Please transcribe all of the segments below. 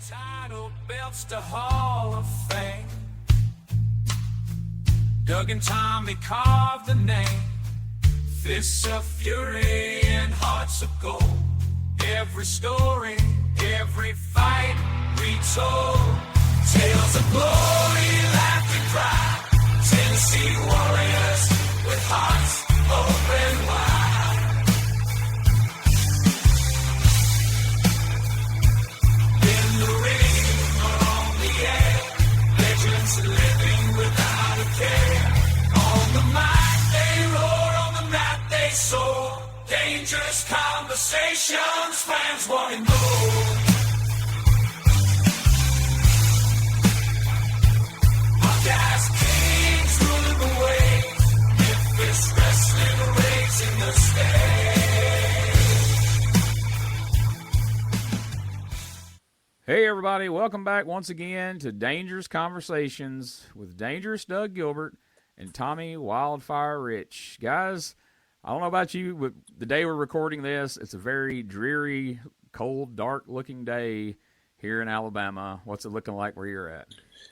Title belts to Hall of Fame. Doug and Tommy carved the name. Fists of fury and hearts of gold. Every story, every fight retold. Tales of glory, laughter, cry. Tennessee warriors with hearts open wide. In the ring or on the air, legends living without a care. On the mic they roar, on the mat they soar. Dangerous conversations, fans wanting more. Guys, kings ruling the waves. Memphis wrestling raising the stage. Hey everybody, welcome back once again to Dangerous Conversations with Dangerous Doug Gilbert and Tommy Wildfire Rich. Guys, I don't know about you, but the day we're recording this, it's a very dreary, cold, dark-looking day here in Alabama. What's it looking like where you're at?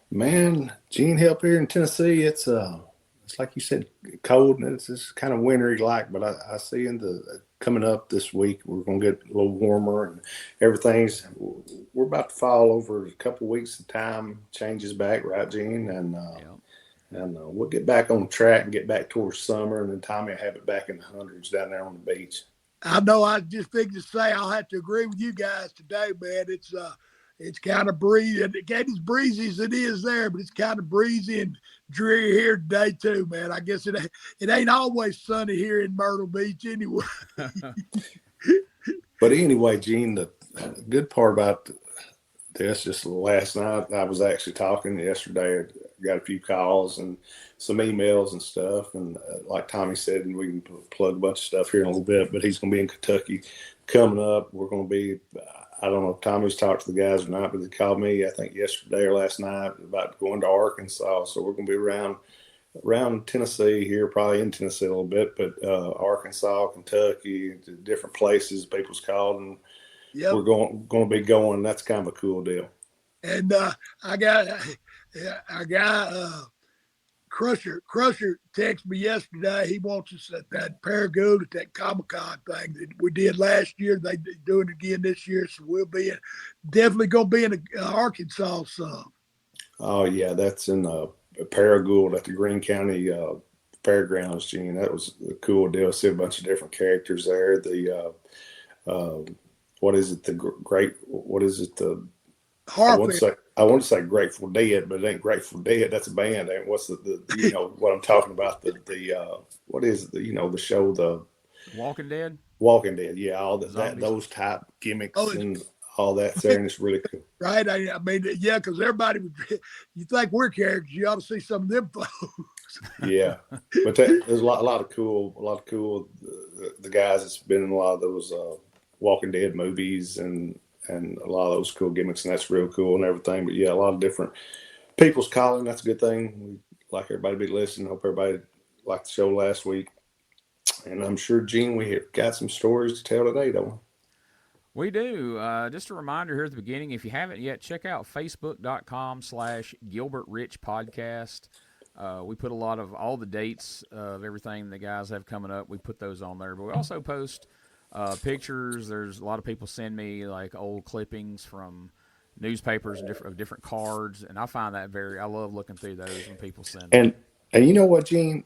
Man, Gene, up here in Tennessee, it's like you said, cold and it's kind of wintry like, but I see coming up this week we're gonna get a little warmer and we're about to fall over a couple of weeks. The time changes back, right, Gene? And we'll get back on track and get back towards summer, and then Tommy will have it back in the hundreds down there on the beach. I know. I just figured to say I'll have to agree with you guys today, man. It's kind of breezy. It ain't as breezy as it is there, but it's kind of breezy and dreary here today too, man. I guess it ain't always sunny here in Myrtle Beach anyway. But anyway, Gene, the good part about this, just last night, I was actually talking yesterday. I got a few calls and some emails and stuff. And like Tommy said, and we can plug a bunch of stuff here in a little bit, but he's going to be in Kentucky coming up. We're going to be, I don't know if Tommy's talked to the guys or not, but they called me, I think yesterday or last night, about going to Arkansas. So we're going to be around Tennessee here, probably in Tennessee a little bit, but Arkansas, Kentucky, different places people's called, and we're going to be going. That's kind of a cool deal. And I got Crusher texted me yesterday. He wants us at that Paragould at that Comic-Con thing that we did last year. They doing it again this year, so we'll be definitely going to be in Arkansas some. Oh yeah, that's in Paragould at the Greene County Fairgrounds, Gene. That was a cool deal. See a bunch of different characters there. The what is it? I want to say Grateful Dead, but it ain't Grateful Dead. That's a band. What's the you know what I'm talking about? What is it? The show, the Walking Dead. Walking Dead, yeah. All those type gimmicks and all that's there, and it's really cool. Right? I mean, yeah, because everybody you think we're characters, you ought to see some of them folks. Yeah, but there's a lot of cool. The guys that's been in a lot of those Walking Dead movies and a lot of those cool gimmicks, and that's real cool and everything. But yeah, a lot of different people's calling. That's a good thing. We like everybody to be listening. Hope everybody liked the show last week. And I'm sure, Gene, we have got some stories to tell today, don't we? We do. Just a reminder here at the beginning, if you haven't yet, check out facebook.com/Gilbert Rich Podcast. We put a lot of all the dates of everything the guys have coming up. We put those on there. But we also post pictures. There's a lot of people send me like old clippings from newspapers and different cards, and I find that I love looking through those when people send them. And you know what, Gene,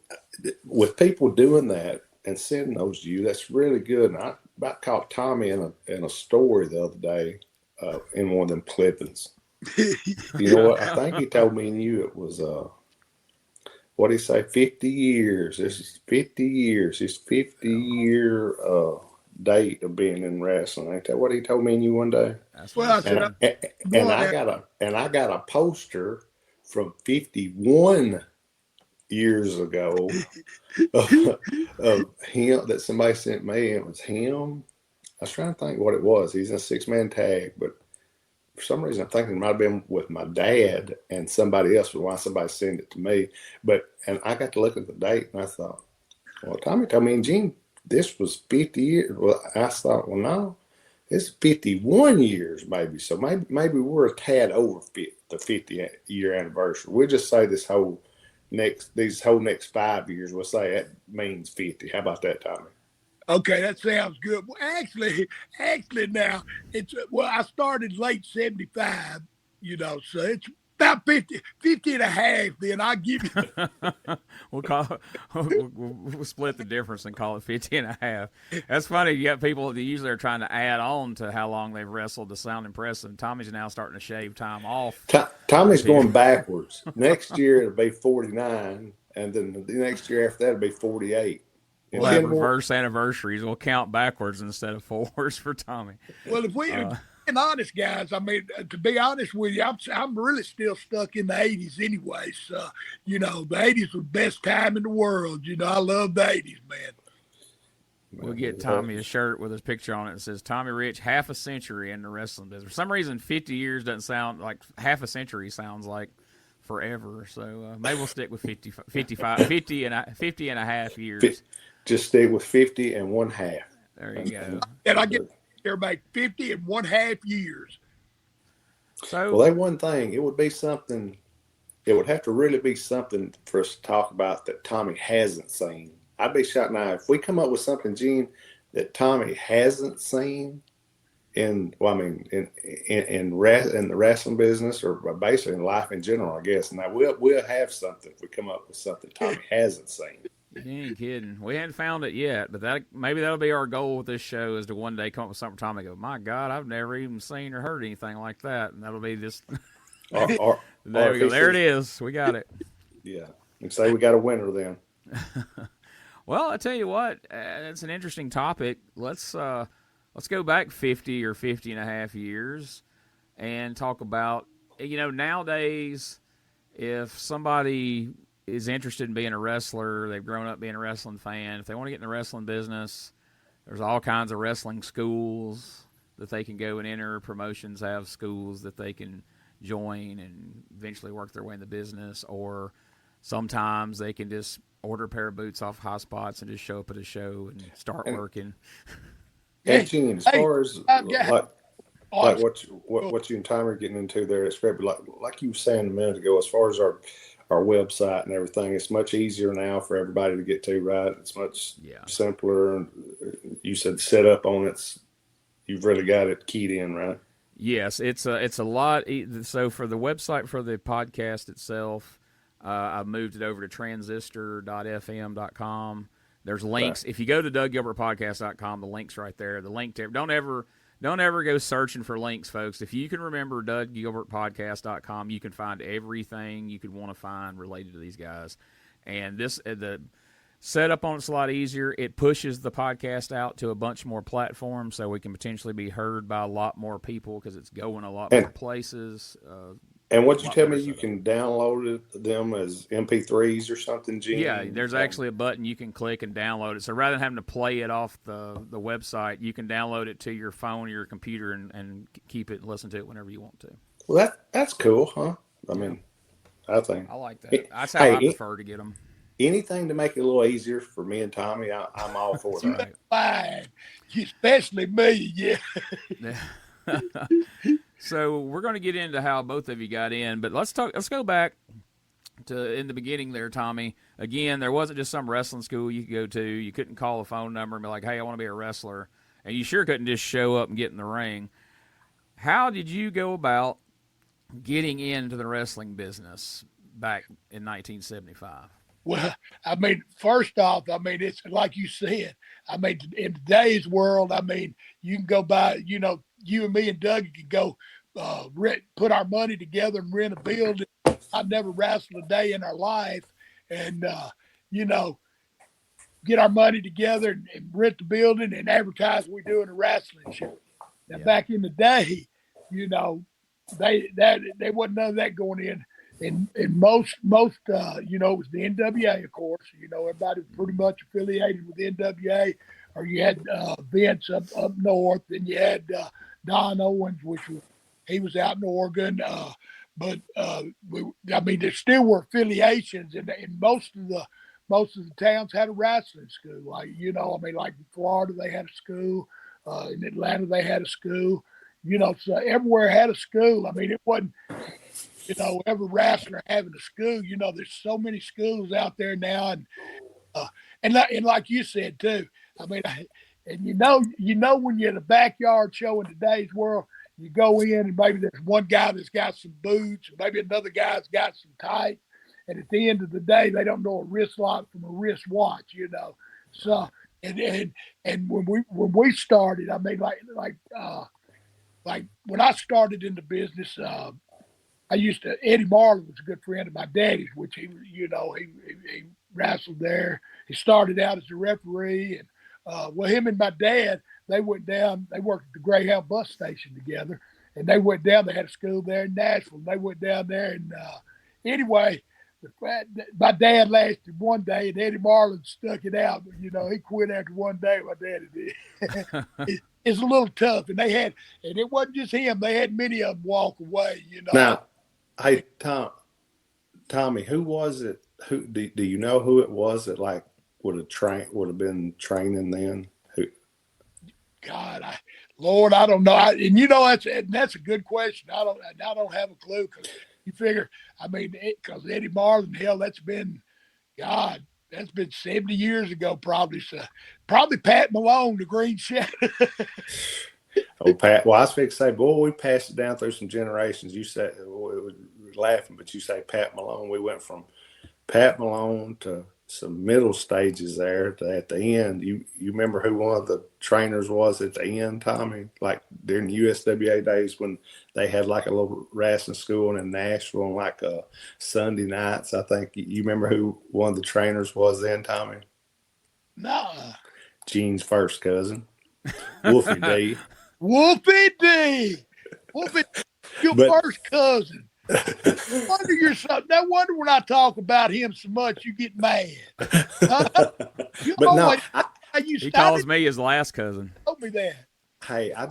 with people doing that and sending those to you, that's really good. And I about caught Tommy in a story the other day in one of them clippings. You know what? I think he told me and you it was what did he say? 50 years. This is 50 years. His 50-year date of being in wrestling. Ain't that what he told me and you one day? I got a poster from 51 years ago of him that somebody sent me. It was him. I was trying to think what it was. He's in a 6-man tag, but for some reason I'm thinking it might have been with my dad and somebody else, was why somebody sent it to me. And I got to look at the date and I thought, well, Tommy told me and Gene this was 50 years. Well, I thought, well, no, It's 51 years, maybe. So maybe we're a tad over the 50-year anniversary. We'll just say these whole next 5 years. We'll say that means 50. How about that, Tommy? Okay, that sounds good. Well, actually, now I started late 75, so it's about 50 and a half. Then I'll give you. we'll split the difference and call it 50 and a half. That's funny. You got people that usually are trying to add on to how long they've wrestled to sound impressive. Tommy's now starting to shave time off. Tommy's going backwards. Next year it'll be 49, and then the next year after that it'll be 48. We'll have reverse anniversaries. We'll count backwards instead of forwards for Tommy. Well, if we're being honest, guys, I mean, to be honest with you, I'm really still stuck in the 80s anyway. So, the 80s was the best time in the world. I love the 80s, man. We'll get Tommy a shirt with his picture on it that says, Tommy Rich, half a century in the wrestling business. For some reason, 50 years doesn't sound like half a century sounds like forever. So maybe we'll stick with 50 and a half years. Just stay with 50 and one half. There you go. And I get everybody 50 and one half years. So, well, that one thing, it would be something, it would have to really be something for us to talk about that Tommy hasn't seen. I'd be shocked now if we come up with something, Gene, that Tommy hasn't seen in the wrestling business or basically in life in general, I guess. Now we'll have something if we come up with something Tommy hasn't seen. You ain't kidding. We hadn't found it yet, but maybe that'll be our goal with this show is to one day come up with something Tommy go, my God, I've never even seen or heard anything like that. And that'll be just there we go. There it is. We got it. Yeah. And say we got a winner then. Well, I tell you what, it's an interesting topic. Let's go back 50 or 50 and a half years and talk about, nowadays if somebody is interested in being a wrestler, they've grown up being a wrestling fan, if they want to get in the wrestling business, there's all kinds of wrestling schools that they can go and enter. Promotions have schools that they can join and eventually work their way in the business, or sometimes they can just order a pair of boots off High Spots and just show up at a show and start working. Hey, Gene, as far as like what you and Tommy are getting into there, it's great. But like you were saying a minute ago, as far as our website and everything, it's much easier now for everybody to get to, right? It's much simpler. And you said set up on it. You've really got it keyed in, right? Yes, it's a lot. So for the website for the podcast itself, I moved it over to transistor.fm.com. There's links. Right. If you go to DougGilbertPodcast.com, the link's right there. The link to don't ever go searching for links, folks. If you can remember DougGilbertPodcast.com, you can find everything you could want to find related to these guys. And the setup on it's a lot easier. It pushes the podcast out to a bunch more platforms, so we can potentially be heard by a lot more people because it's going a lot more places. And what you tell me, you can download them as MP3s or something, Gene? Yeah, there's actually a button you can click and download it. So rather than having to play it off the website, you can download it to your phone or your computer and keep it and listen to it whenever you want to. Well, that's cool, huh? I mean, I think. I like that. That's how I prefer to get them. Anything to make it a little easier for me and Tommy, I'm all for that. Fine. Especially me, yeah. So we're going to get into how both of you got in, but let's go back to in the beginning there, Tommy. Again, there wasn't just some wrestling school you could go to. You couldn't call a phone number and be like, hey, I want to be a wrestler. And you sure couldn't just show up and get in the ring. How did you go about getting into the wrestling business back in 1975? Well, I mean, first off, I mean, it's like you said. I mean, in today's world, I mean, you can go buy, you and me and Doug could go put our money together and rent a building. I've never wrestled a day in our life. And, get our money together and rent the building and advertise we're doing a wrestling show. Now, back in the day, they wasn't none of that going in. And most, it was the NWA, of course. Everybody was pretty much affiliated with the NWA. Or you had Vince up north, and you had Don Owens, he was out in Oregon. But there still were affiliations, and most of the towns had a wrestling school. Like in Florida, they had a school. In Atlanta, they had a school. So everywhere had a school. I mean, it wasn't, every wrestler having a school. There's so many schools out there now, and like you said too. I mean, and when you're in a backyard show in today's world, you go in and maybe there's one guy that's got some boots, and maybe another guy's got some tights, and at the end of the day, they don't know a wrist lock from a wrist watch. So and when we started, I mean, like when I started in the business, Eddie Marlin was a good friend of my daddy's, which he wrestled there. He started out as a referee, and him and my dad, they went down. They worked at the Greyhound bus station together, and they went down. They had a school there in Nashville. And they went down there, and anyway, my dad lasted one day, and Eddie Marlin stuck it out. But, he quit after one day. My daddy did. It's a little tough, and it wasn't just him. They had many of them walk away. Now, hey Tommy, who was it? Who do you know who it was that would have been training then? Who? God, Lord, I don't know. That's a good question. I don't have a clue, because you figure, I mean, because Eddie Marlin, hell, that's been 70 years ago, probably. So probably Pat Malone, the Green Shadow. Oh, Pat. Well, I was fixing to say, boy, we passed it down through some generations. You said, we're laughing, but you say Pat Malone. We went from Pat Malone to some middle stages there at the end. You remember who one of the trainers was at the end, Tommy? Like during the USWA days when they had like a little wrestling school in Nashville on Sunday nights. I think you remember who one of the trainers was then, Tommy? No. Gene's first cousin, Wolfie D. Wolfie D. Wolfie, your first cousin. No wonder when I talk about him so much, you get mad. He calls me his last cousin. Told me that. Hey, I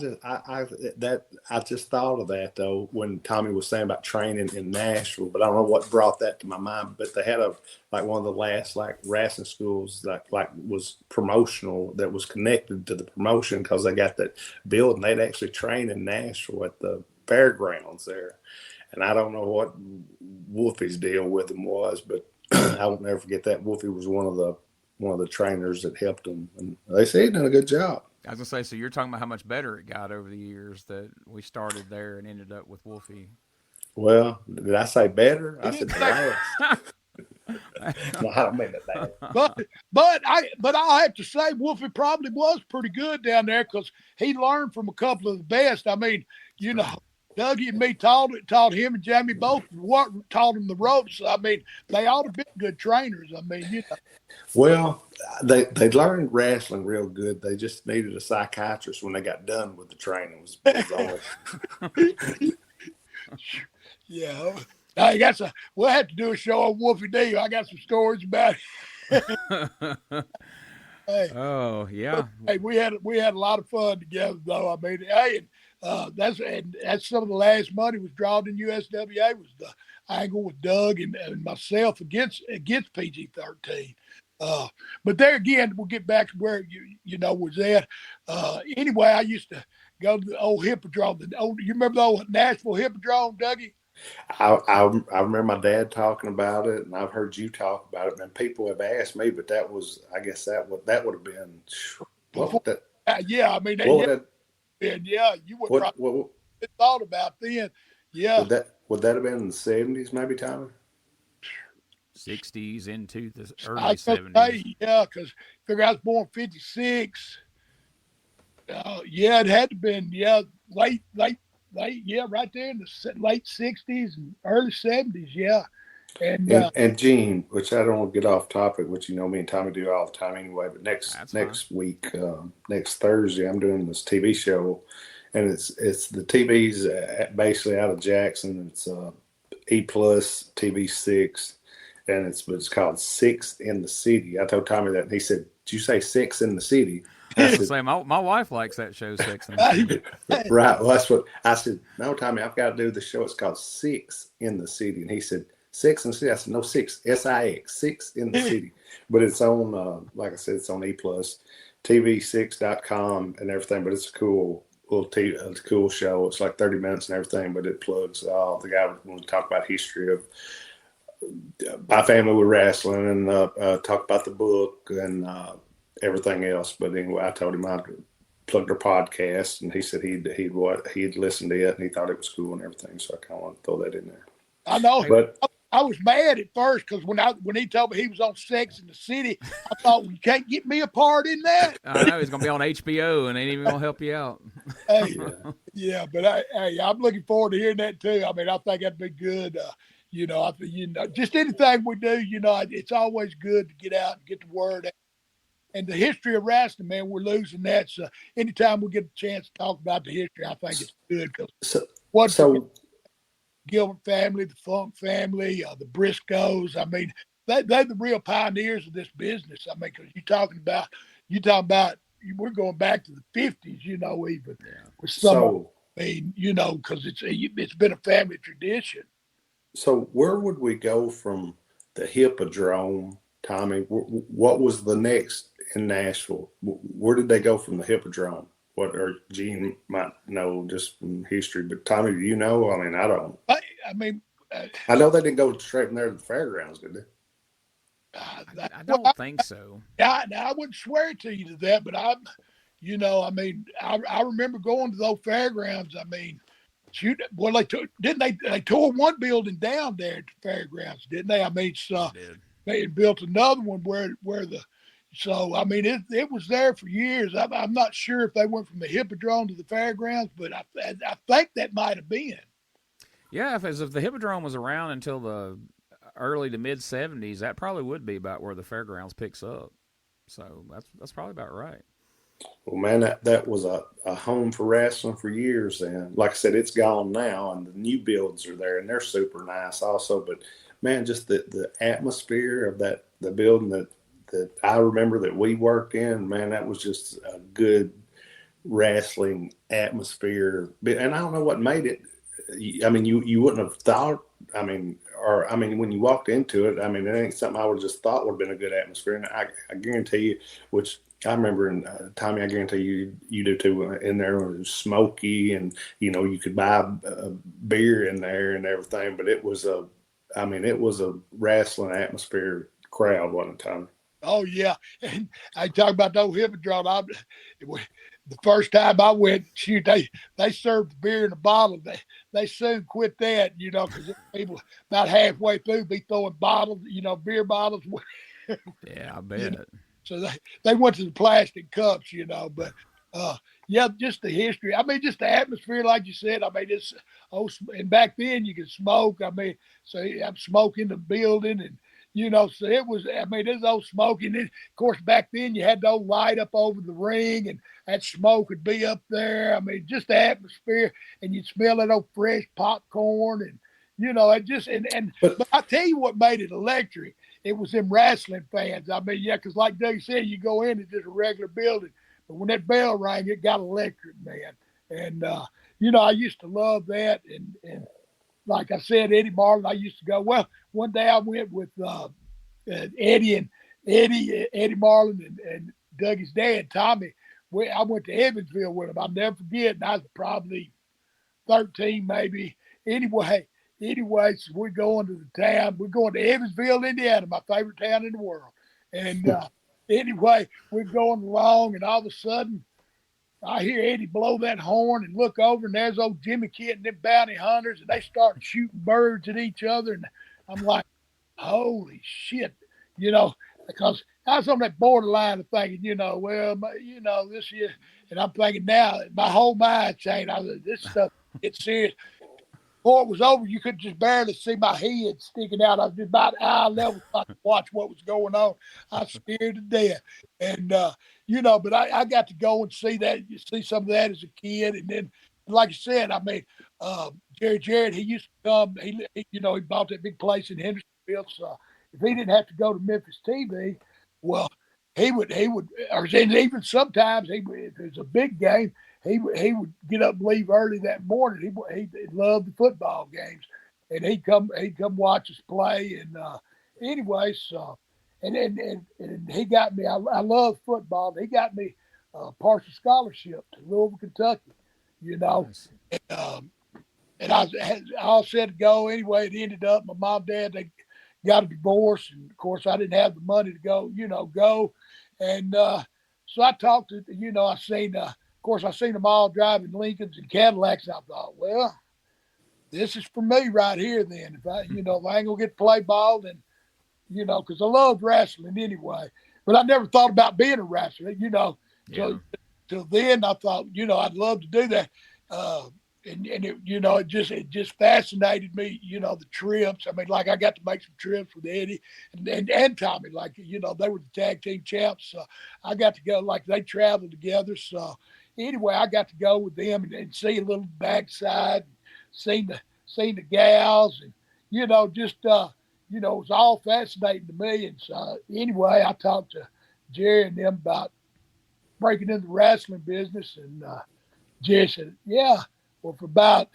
just thought of that though when Tommy was saying about training in Nashville, but I don't know what brought that to my mind. But they had one of the last wrestling schools that was promotional, that was connected to the promotion because they got that building. They'd actually train in Nashville at the fairgrounds there. And I don't know what Wolfie's deal with him was, but I won't never forget that. Wolfie was one of the trainers that helped him, and they say he did a good job. I was gonna say, so you're talking about how much better it got over the years that we started there and ended up with Wolfie. Well, did I say better? I said the last. No, I don't mean it bad. But I'll have to say Wolfie probably was pretty good down there because he learned from a couple of the best. I mean, Dougie and me taught him, and Jamie both taught him the ropes. I mean, they ought to be good trainers. I mean, Well, they learned wrestling real good. They just needed a psychiatrist when they got done with the training. Yeah. We'll have to do a show on Wolfie D. I got some stories about it. Hey. Oh yeah. Hey, we had a lot of fun together though. I mean, hey, that's some of the last money was drawn in USWA was the angle with Doug and myself against PG-13. But there again, we'll get back to where you was at. Anyway, I used to go to the old Hippodrome. You remember the old Nashville Hippodrome, Dougie? I remember my dad talking about it, and I've heard you talk about it. And people have asked me, but I guess that would have been. Yeah, I mean, you would probably thought about then. Yeah, would that have been in the 70s, maybe, Tommy? 60s into the early 70s. Yeah, because figure I was born 56. It had to been late, right there in the late 60s and early 70s. Yeah, and Gene, which I don't want to get off topic, which me and Tommy do all the time anyway. But next week, next Thursday, I'm doing this TV show, and it's the TV's basically out of Jackson. It's E+ TV6. And it's called Six in the City. I told Tommy that, and he said, "Did you say Six in the City?" I said, say, my wife likes that show, Six in the City. Right. Well, that's what I said. No, Tommy, I've got to do the show. It's called Six in the City. And he said, Six in the City. I said, no, Six, SIX, Six in the City. But it's on, like I said, it's on E+. TV6.com and everything, but it's a cool it's a cool show. It's like 30 minutes and everything, but it plugs all. The guy when we talk about history of my family with wrestling and talk about the book and everything else. But anyway, I told him I'd plug their podcast, and he said he'd listened to it and he thought it was cool and everything. So I kind of want to throw that in there. I know, but I was mad at first because when he told me he was on Sex in the City, I thought, well, you can't get me a part in that. I know he's gonna be on HBO and ain't even gonna help you out. Hey, yeah, but I'm looking forward to hearing that too. I mean, I think that'd be good. Just anything we do, it's always good to get out and get the word out. And the history of wrestling, man, we're losing that. So anytime we get a chance to talk about the history, I think it's good. Because Gilbert family, the Funk family, the Briscoes, I mean, they're the real pioneers of this business. I mean, because you're talking about, we're going back to the 50s, even with some. I mean, because it's been a family tradition. So where would we go from the Hippodrome, Tommy? What was the next in Nashville? Where did they go from the Hippodrome? Or Gene might know just from history, but Tommy, do you know? I mean, I don't. I know they didn't go straight from there to the fairgrounds, did they? I don't think so. I wouldn't swear to you to that, but I remember going to those fairgrounds. I mean, shoot, well, they tore one building down there at the fairgrounds, didn't they? I mean, so they had built another one so I mean, it was there for years. I'm not sure if they went from the Hippodrome to the fairgrounds, but I think that might have been. Yeah, if the Hippodrome was around until the early to mid 70s, that probably would be about where the fairgrounds picks up. So that's probably about right. Well, man, that was a home for wrestling for years. And like I said, it's gone now, and the new builds are there, and they're super nice also. But man, just the atmosphere of the building that I remember that we worked in, man, that was just a good wrestling atmosphere. And I don't know what made it. I mean, you wouldn't have thought. I mean, when you walked into it, I mean, it ain't something I would have just thought would have been a good atmosphere. And I guarantee you, which I remember, and Tommy, I guarantee you do too. In there it was smoky, and you could buy a beer in there and everything. But it was a wrestling atmosphere crowd, wasn't it, Tommy? Oh yeah, and I talk about those Hippodrome. The first time I went, shoot, they served the beer in a bottle. They soon quit that, because people about halfway through be throwing bottles, beer bottles. Yeah, I bet. So they went to the plastic cups, but just the history. I mean, just the atmosphere, like you said. I mean, and back then you could smoke. I mean, so I'm smoking the building, and so it was. I mean, there's old smoking. And of course, back then you had to light up over the ring, and that smoke would be up there. I mean, just the atmosphere, and you'd smell that old fresh popcorn, and it just But I tell you what made it electric. It was them wrestling fans. I mean, because like Doug said, you go in, it's just a regular building. But when that bell rang, it got electric, man. And, I used to love that. And like I said, Eddie Marlin, I used to go. Well, one day I went with Eddie Marlin and Dougie's dad, Tommy. I went to Evansville with him. I'll never forget. And I was probably 13 maybe. Anyway, so we're going to the town. We're going to Evansville, Indiana, my favorite town in the world. And anyway, we're going along, and all of a sudden, I hear Eddie blow that horn and look over, and there's old Jimmy Kid and them bounty hunters, and they start shooting birds at each other. And I'm like, holy shit, because I was on that borderline of thinking, this year. And I'm thinking now, my whole mind changed. I was like, this stuff gets serious. Before it was over, you could just barely see my head sticking out. I was just about eye level so I could watch what was going on. I was scared to death. And, but I got to go and see some of that as a kid. And then, like I said, I mean, Jerry Jarrett, he used to come, he bought that big place in Hendersonville. So if he didn't have to go to Memphis TV, well, he would, or even sometimes if it was a big game, he would get up and leave early that morning. He loved the football games, and he'd come watch us play. And anyway, so and he got me. I love football. He got me a partial scholarship to Louisville, Kentucky. You know, Nice. um, and I had all set to go anyway. It ended up my mom, dad, they got a divorce, and of course I didn't have the money to go. And so I talked to I seen. Of course, I seen them all driving Lincolns and Cadillacs. And I thought, well, this is for me right here. Then, if I ain't gonna get to play ball, then because I loved wrestling anyway. But I never thought about being a wrestler. Yeah. Till then I thought, I'd love to do that. And it just fascinated me, the trips. I mean, like I got to make some trips with Eddie and Tommy, like, they were the tag team champs. So I got to go, like they traveled together. So anyway, I got to go with them and see a little backside, seen the gals and, it was all fascinating to me. And so anyway, I talked to Jerry and them about breaking into the wrestling business. And Jerry said, yeah, well, for about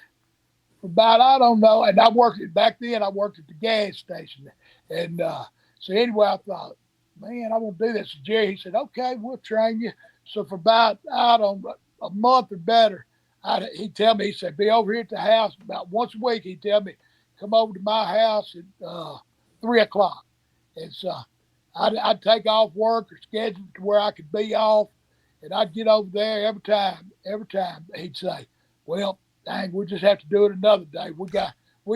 I don't know. And back then I worked at the gas station. And so anyway, I thought, man, I want to do this. So Jerry, he said, okay, we'll train you. So for about, I don't know, a month or better, he'd tell me, he said, be over here at the house about once a week. He'd tell me, come over to my house at 3:00. And so I'd take off work or schedule it to where I could be off. And I'd get over there every time he'd say, well, dang, we'll just have to do it another day. We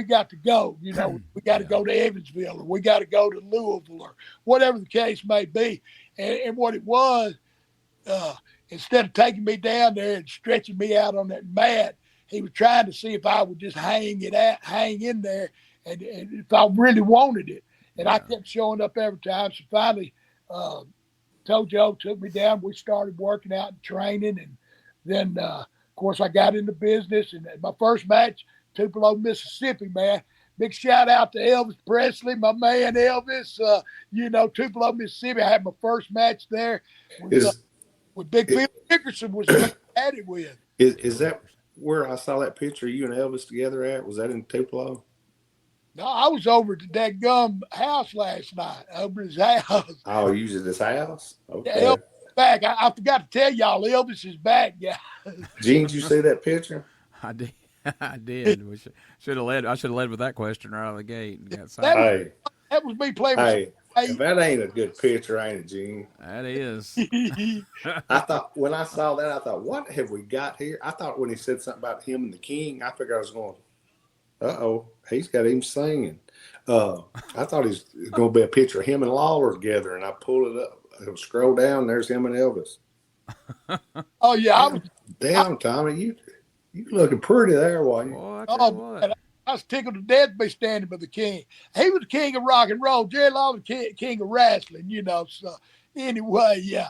got to go, we got to go to Evansville, or we got to go to Louisville, or whatever the case may be. And what it was, instead of taking me down there and stretching me out on that mat, he was trying to see if I would just hang in there, and if I really wanted it. And I kept showing up every time. So finally, Tojo took me down. We started working out and training. And then, of course, I got into business. And my first match, Tupelo, Mississippi, man. Big shout out to Elvis Presley, my man Elvis. Tupelo, Mississippi. I had my first match there with Big Phil Dickerson was at it with. Is that where I saw that picture of you and Elvis together at? Was that in Tupelo? No, I was over at the dadgum house last night, over his house. Oh, you was at his house? Okay. Yeah, Elvis is back. I forgot to tell y'all, Elvis is back, guys. Gene, did you see that picture? I did. I did. I should have led with that question right out of the gate. And got That was me playing with. If that ain't a good picture, ain't it, Gene? That is. I thought when I saw that, I thought, what have we got here? I thought when he said something about him and the king, I figured I was going, he's got him singing. I thought he's going to be a picture of him and Lawler together, and I pulled it up. I scroll down, there's him and Elvis. Oh, yeah. Damn, Tommy, you looking pretty there, wasn't you? Boy, I was tickled to death to be standing by the king. He was the king of rock and roll. Jerry Lawler, king of wrestling, So anyway, yeah.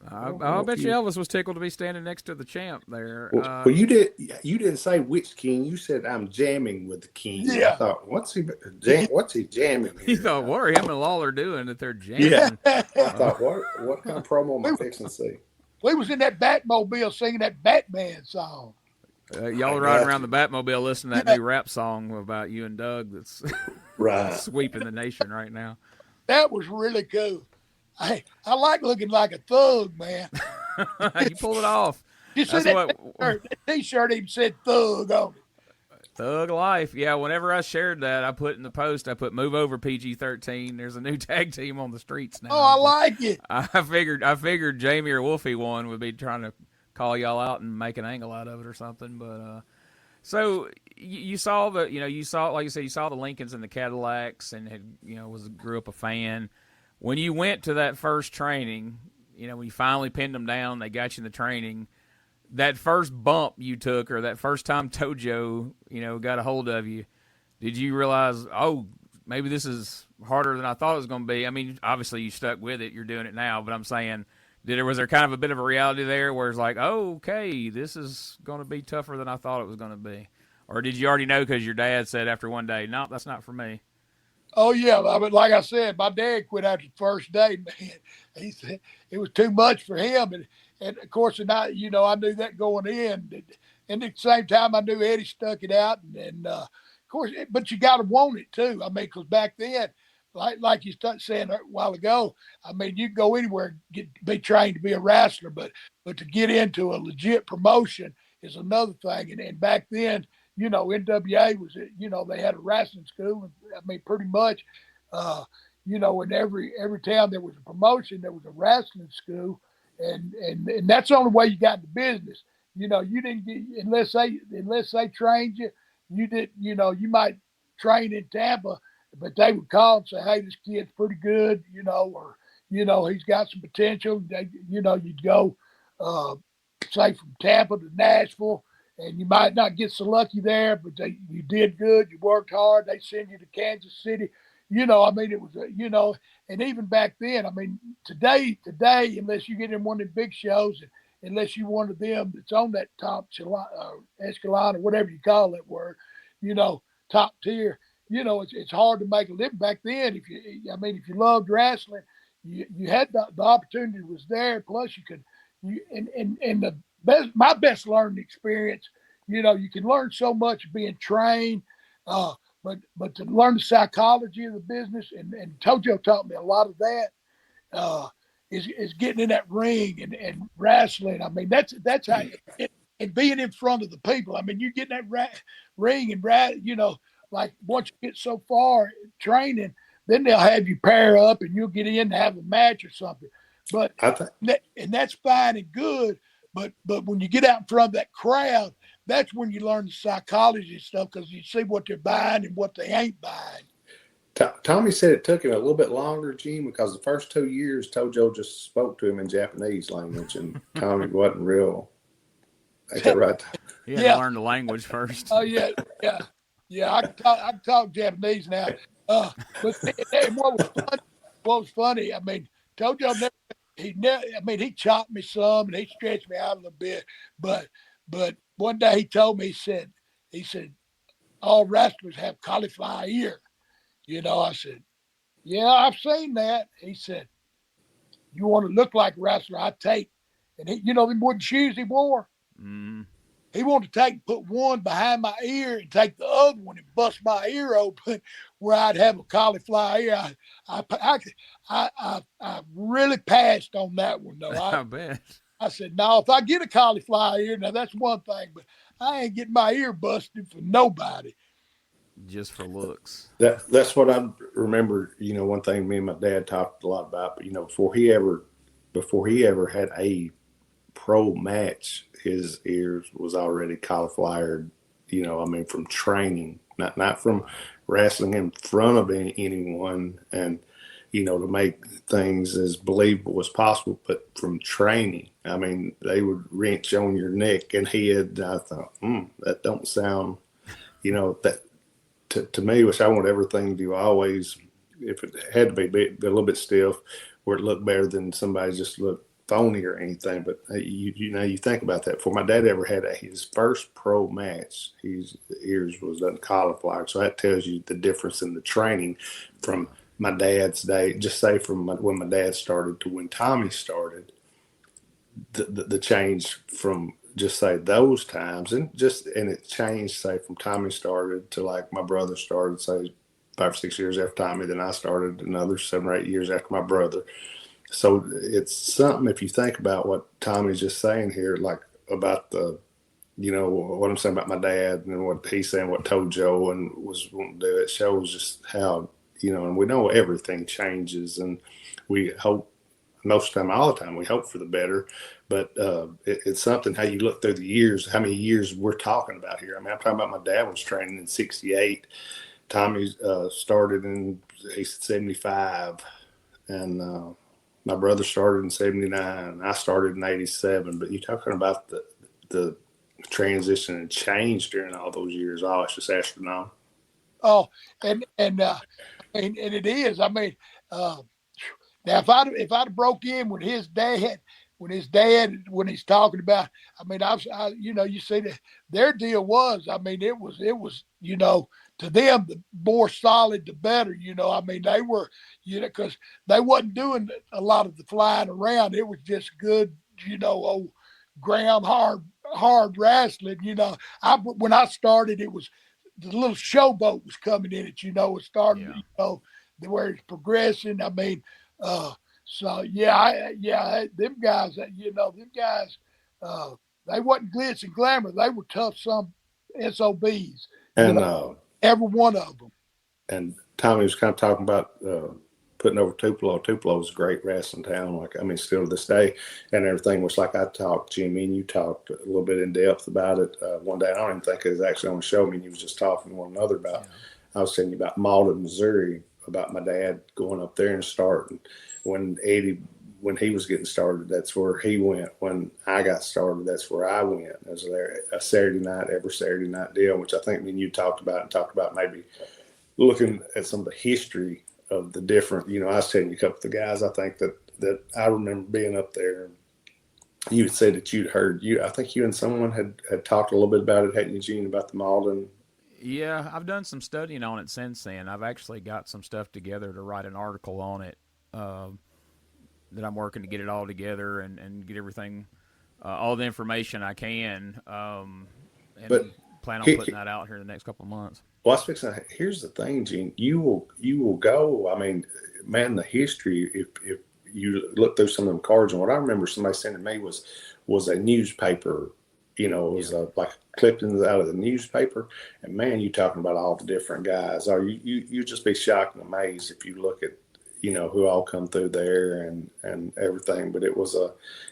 I bet you Elvis was tickled to be standing next to the champ there. Well, you didn't say which king. You said I'm jamming with the king. Yeah. I thought, what's he jamming here? You thought, what are him and Lawler doing that they're jamming? Yeah. I thought, what kind of promo am I fixing to see? We was in that Batmobile singing that Batman song. Y'all were riding around the Batmobile listening to that new rap song about you and Doug that's sweeping the nation right now. That was really cool. I like looking like a thug, man. You pulled it off. You see that T-shirt even said thug on it. Thug life. Yeah, whenever I shared that, I put in the post, move over PG-13. There's a new tag team on the streets now. Oh, I like it. I figured Jamie or Wolfie one would be trying to call y'all out and make an angle out of it or something. But so you saw like you said, you saw the Lincolns and the Cadillacs and had, grew up a fan. When you went to that first training, when you finally pinned them down, they got you in the training, that first bump you took or that first time Tojo, got a hold of you, did you realize, maybe this is harder than I thought it was going to be? I mean, obviously you stuck with it. You're doing it now. But I'm saying, was there kind of a bit of a reality there where it's like, okay, this is going to be tougher than I thought it was going to be? Or did you already know because your dad said after one day, no, that's not for me? Oh, yeah. I mean, like I said, my dad quit after the first day, man. He said it was too much for him. And of course, I knew that going in. And at the same time, I knew Eddie stuck it out. And of course, but you got to want it too. I mean, because back then, like you started saying a while ago, I mean, you can go anywhere and be trained to be a wrestler, but to get into a legit promotion is another thing. And back then, you know, NWA was, you know, they had a wrestling school. And, I mean, pretty much, you know, in every town there was a promotion, there was a wrestling school, and that's the only way you got into business. You know, you didn't get, unless they trained you, you did, you know, you might train in Tampa, but they would call and say, hey, this kid's pretty good, you know, or, you know, he's got some potential. They, you know, you'd go, say, from Tampa to Nashville, and you might not get so lucky there, but you did good. You worked hard. They send you to Kansas City. You know, I mean, it was, you know, and even back then, I mean, today, unless you get in one of the big shows, and unless you one of them that's on that top echelon or whatever you call that word, you know, top tier, you know, it's hard to make a living. Back then, if you loved wrestling, you had the opportunity was there. Plus, you could, my best learning experience, you know, you can learn so much being trained, but to learn the psychology of the business, and Tojo taught me a lot of that, is getting in that ring and wrestling. I mean, that's how, and being in front of the people. I mean, you get in that ring and, you know, like once you get so far training, then they'll have you pair up and you'll get in to have a match or something. But and that's fine and good. But when you get out in front of that crowd, that's when you learn the psychology and stuff, because you see what they're buying and what they ain't buying. Tommy said it took him a little bit longer, Gene, because the first 2 years, Tojo just spoke to him in Japanese language, and Tommy wasn't real. Ain't that right? You had to learn the language first. Oh, yeah. I can talk Japanese now. But what was funny, I mean, Tojo he chopped me some and he stretched me out a little bit. But one day he told me, he said, all wrestlers have cauliflower ear. You know, I said, yeah, I've seen that. He said, you want to look like a wrestler, I take. And he, you know, them wooden shoes he wore. Mm. He wanted to put one behind my ear and take the other one and bust my ear open where I'd have a cauliflower ear. I really passed on that one, though. I bet. I said, no, if I get a cauliflower ear, now that's one thing, but I ain't getting my ear busted for nobody. Just for looks. That's what I remember. You know, one thing me and my dad talked a lot about. But you know, before he ever had a pro match, his ears was already cauliflowered. You know, I mean, from training, not from wrestling in front of anyone, and you know, to make things as believable as possible, but from training. I mean, they would wrench on your neck and head. I thought, that don't sound, you know, that. To me, which I want everything to always, if it had to be a little bit stiff, where it looked better than somebody just looked phony or anything. But you know, you think about that. Before my dad ever had his first pro match, his ears was done cauliflower. So that tells you the difference in the training from my dad's day. Just say from when my dad started to when Tommy started, the change from just say those times and it changed, say, from Tommy started to like my brother started, say 5 or 6 years after Tommy, then I started another 7 or 8 years after my brother. So it's something, if you think about what Tommy's just saying here, like about the, you know, what I'm saying about my dad and what he's saying, what Tojo and was wanting to do, it shows just how, you know, and we know everything changes, and we hope most of the time, all the time, we hope for the better. But it's something how you look through the years, how many years we're talking about here. I mean, I'm talking about my dad was training in 68. Tommy started in 75. And my brother started in 79. I started in 87. But you're talking about the transition and change during all those years. Oh, it's just astronomical. Oh, and it is. I mean, now if I'd broke in with his dad, when he's talking about, I mean, I you know, you see that their deal was, I mean, it was, you know, to them, the more solid, the better, you know. I mean, they were, you know, because they wasn't doing a lot of the flying around. It was just good, you know, old ground hard wrestling, you know. When I started, it was the little showboat was coming in it, you know. It started, you know, where it's progressing. I mean, so yeah, them guys, them guys, they wasn't glitz and glamour. They were tough, some SOBs. And Every one of them. And Tommy was kind of talking about putting over Tupelo. Tupelo was a great wrestling town. Still to this day, and everything was like I talked, Jimmy, and you talked a little bit in depth about it one day. I don't even think it was actually on the show. I mean, you was just talking to one another about. Yeah. I was telling you about Malden, Missouri, about my dad going up there and starting. When Eddie, when he was getting started, that's where he went. When I got started, that's where I went. It was there a Saturday night, every Saturday night deal, which I think me and you talked about maybe looking at some of the history of the different, I was telling you a couple of the guys, I think that I remember being up there. You would say that you'd heard, I think you and someone had talked a little bit about it, hadn't you, Gene, about the Malden? Yeah, I've done some studying on it since then. I've actually got some stuff together to write an article on it that I'm working to get it all together and get everything, all the information I can, and plan on putting that out here in the next couple of months. Well, here's the thing, Gene. You will go. I mean, man, the history. If you look through some of them cards, and what I remember somebody sending me was a newspaper. It was like clippings out of the newspaper. And man, you talking about all the different guys. Or you just be shocked and amazed if you look at who all come through there and everything. But it was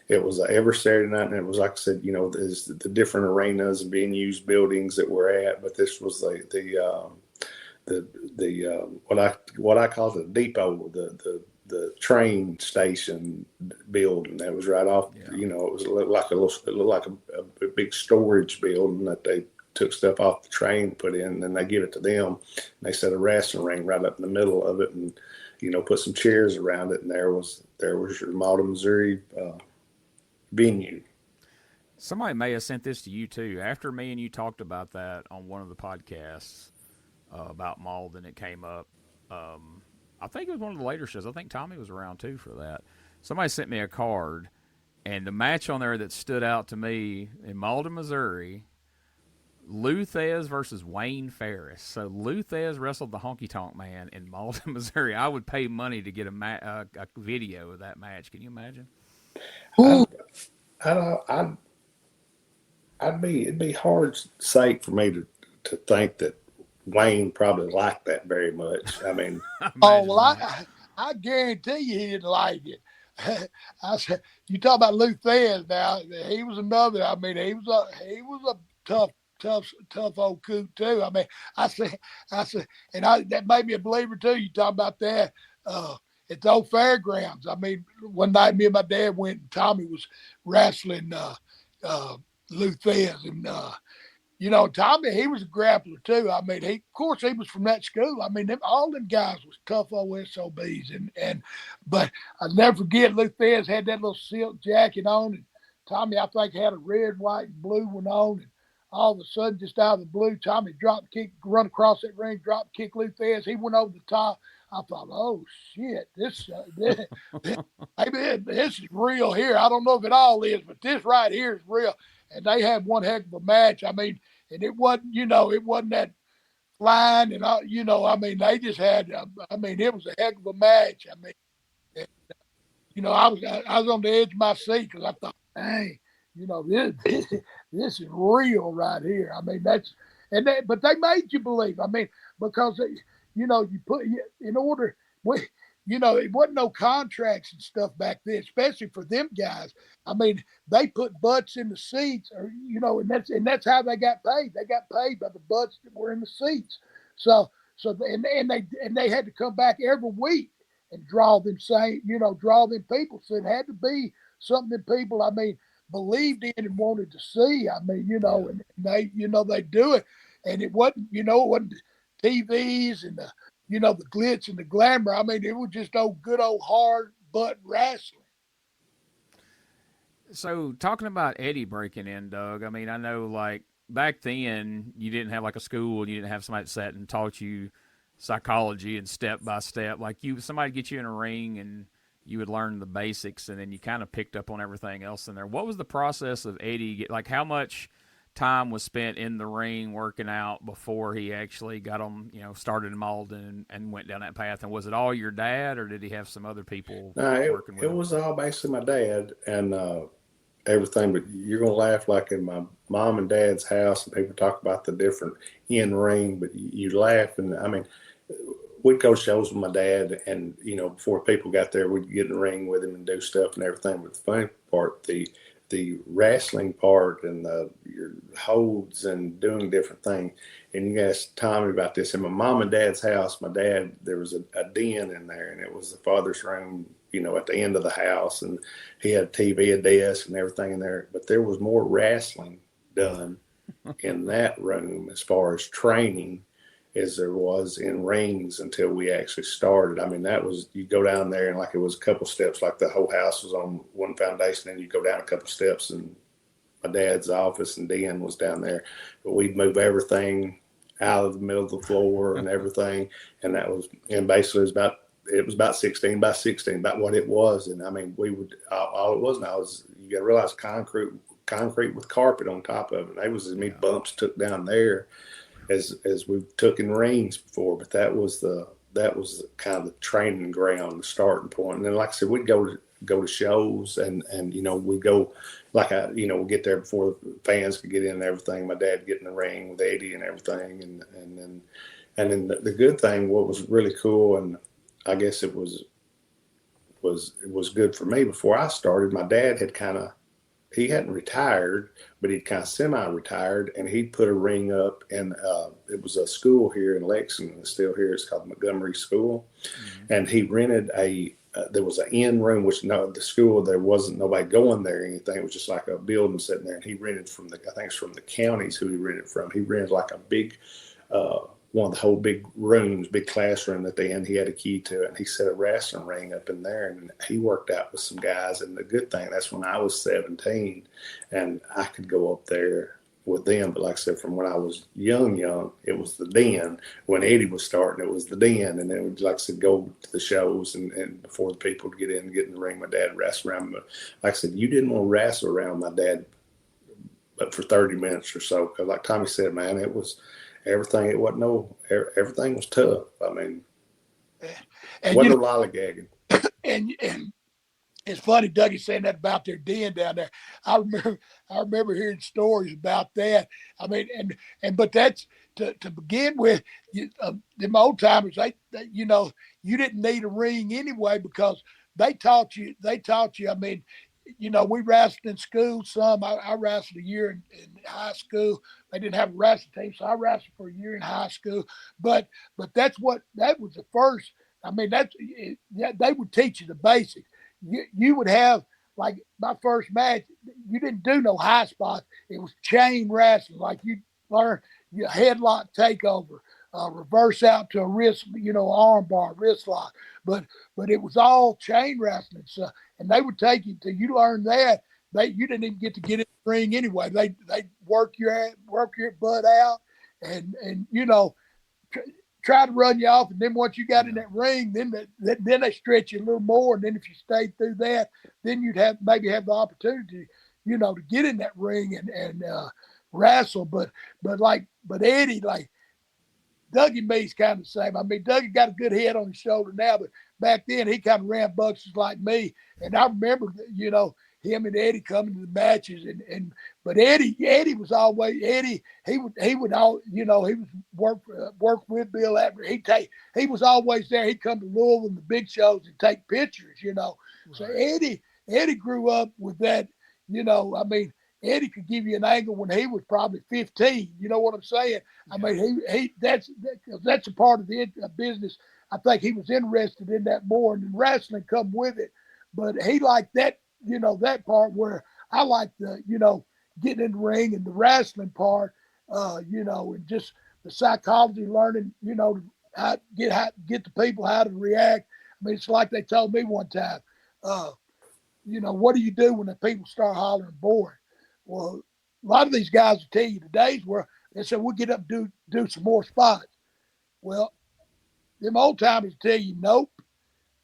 every Saturday night, and it was like I said, there's the different arenas and being used buildings that we're at. But this was what I call the depot, the train station building that was right off. Yeah. It looked like a big storage building that they took stuff off the train, put in, and then they give it to them. And they set a wrestling ring right up in the middle of it, and put some chairs around it, and there was your Malden, Missouri venue. Somebody may have sent this to you too. After me and you talked about that on one of the podcasts about Malden, it came up. I think it was one of the later shows. I think Tommy was around too for that. Somebody sent me a card, and the match on there that stood out to me in Malden, Missouri, Lou Thez versus Wayne Ferris. So Lou Thez wrestled the Honky Tonk Man in Malden, Missouri. I would pay money to get a video of that match. Can you imagine? It'd be hard sake for me to think that Wayne probably liked that very much. I mean, I guarantee you he didn't like it. I said, you talk about Lou Thez now. He was another. I mean, he was a tough old coot too. I mean, I said, and that made me a believer too. You talk about that at the old fairgrounds. I mean, one night me and my dad went, and Tommy was wrestling Lou Thez, and Tommy, he was a grappler too. I mean, of course he was from that school. I mean, all them guys was tough old SOBs, but I'll never forget Lou Thez had that little silk jacket on, and Tommy, I think, had a red, white, and blue one on, and all of a sudden, just out of the blue, Tommy dropped kick, run across that ring, drop kick Lou Thez. He went over the top. I thought, oh shit, this is real here. I don't know if it all is, but this right here is real. And they had one heck of a match. I mean, and it wasn't, it wasn't that flying, and I mean, they just had. I mean, it was a heck of a match. I mean, and, I was on the edge of my seat because I thought, dang. This is real right here. I mean, but they made you believe. I mean, because you put in order. It wasn't no contracts and stuff back then, especially for them guys. I mean, they put butts in the seats, or and that's how they got paid. They got paid by the butts that were in the seats. So they had to come back every week and draw them people. So it had to be something people. I mean, believed in and wanted to see. I mean, and they do it, and it wasn't TVs and the glitz and the glamour. I mean, it was just good old hard butt wrestling. So talking about Eddie breaking in, Doug, I mean, I know like back then you didn't have like a school, you didn't have somebody that sat and taught you psychology and step by step. Like somebody get you in a ring and you would learn the basics, and then you kind of picked up on everything else in there. What was the process of Eddie? Like, how much time was spent in the ring working out before he actually got them, started in Malden and went down that path? And was it all your dad, or did he have some other people No, working with it him? was all basically my dad and everything. But you're gonna laugh like in my mom and dad's house, and people talk about the different in ring. But you laugh, and I mean, we'd go to shows with my dad, and before people got there, we'd get in the ring with him and do stuff and everything. But the funny part, the wrestling part and your holds and doing different things. And you asked Tommy about this. In my mom and dad's house, there was a den in there, and it was the father's room, at the end of the house. And he had a TV, a desk, and everything in there. But there was more wrestling done in that room as far as training as there was in rings until we actually started. I mean, that was, you go down there and like it was a couple steps, like the whole house was on one foundation, and you go down a couple steps, and my dad's office and den was down there. But we'd move everything out of the middle of the floor and everything. And basically it was about 16 by 16, about what it was. And I mean, all it was now is, you got to realize, concrete with carpet on top of it. They was as many bumps took down there as we took in rings before. But that was kind of the training ground, the starting point. And then, like I said, we'd go to shows and we'd go, we'd get there before the fans could get in and everything. My dad get in the ring with Eddie and everything. And then the good thing, what was really cool, and I guess it was good for me before I started, my dad he hadn't retired, but he'd kind of semi-retired, and he'd put a ring up, and it was a school here in Lexington. It's still here. It's called Montgomery School. Mm-hmm. And he rented there was an in room, the school, there wasn't nobody going there or anything. It was just like a building sitting there. And he rented I think it's from the counties who he rented from. He rented like a big, one of the whole big rooms, big classroom at the end. He had a key to it, and he set a wrestling ring up in there, and he worked out with some guys. And the good thing, that's when I was 17, and I could go up there with them. But like I said, from when I was young, it was the den. When Eddie was starting, it was the den. And then we'd, like I said, go to the shows, and before the people would get in the ring, my dad wrestled around. But like I said, you didn't want to wrestle around my dad but for 30 minutes or so, because like Tommy said, man, it was everything. Everything was tough. I mean, wasn't no lollygagging. And it's funny, Dougie saying that about their den down there. I remember hearing stories about that. I mean, but that's to begin with. Them old timers, they you didn't need a ring anyway, because they taught you. I mean, we wrestled in school some. I wrestled a year in high school. They didn't have a wrestling team, so I wrestled for a year in high school. But that was the first. I mean, they would teach you the basics. You would have, like, my first match, you didn't do no high spots. It was chain wrestling. Like, you learn your headlock takeover, reverse out to a wrist, arm bar, wrist lock. But it was all chain wrestling. So, and they would take you till you learn that. You didn't even get in the ring anyway. They work your butt out and try to run you off. And then once you got in that ring, then they stretch you a little more. And then if you stayed through that, then you'd maybe have the opportunity, to get in that ring and wrestle. But Eddie, like, Dougie and me's kind of the same. I mean, Dougie got a good head on his shoulder now, but back then he kind of ran bucks like me. And I remember, him and Eddie coming to the matches, but Eddie was always he would all he was work with Bill after he was always there. He'd come to Louisville and the big shows and take pictures, Right. So Eddie grew up with that, I mean, Eddie could give you an angle when he was probably 15. You know what I'm saying? Yeah. I mean, that's a part of the business. I think he was interested in that more, and wrestling come with it. But he liked that, that part where I like the, getting in the ring and the wrestling part, and just the psychology, learning, how get the people how to react. I mean, it's like they told me one time, what do you do when the people start hollering boring? Well, a lot of these guys will tell you today's where they say, we'll get up and do some more spots. Well, them old timers tell you, nope.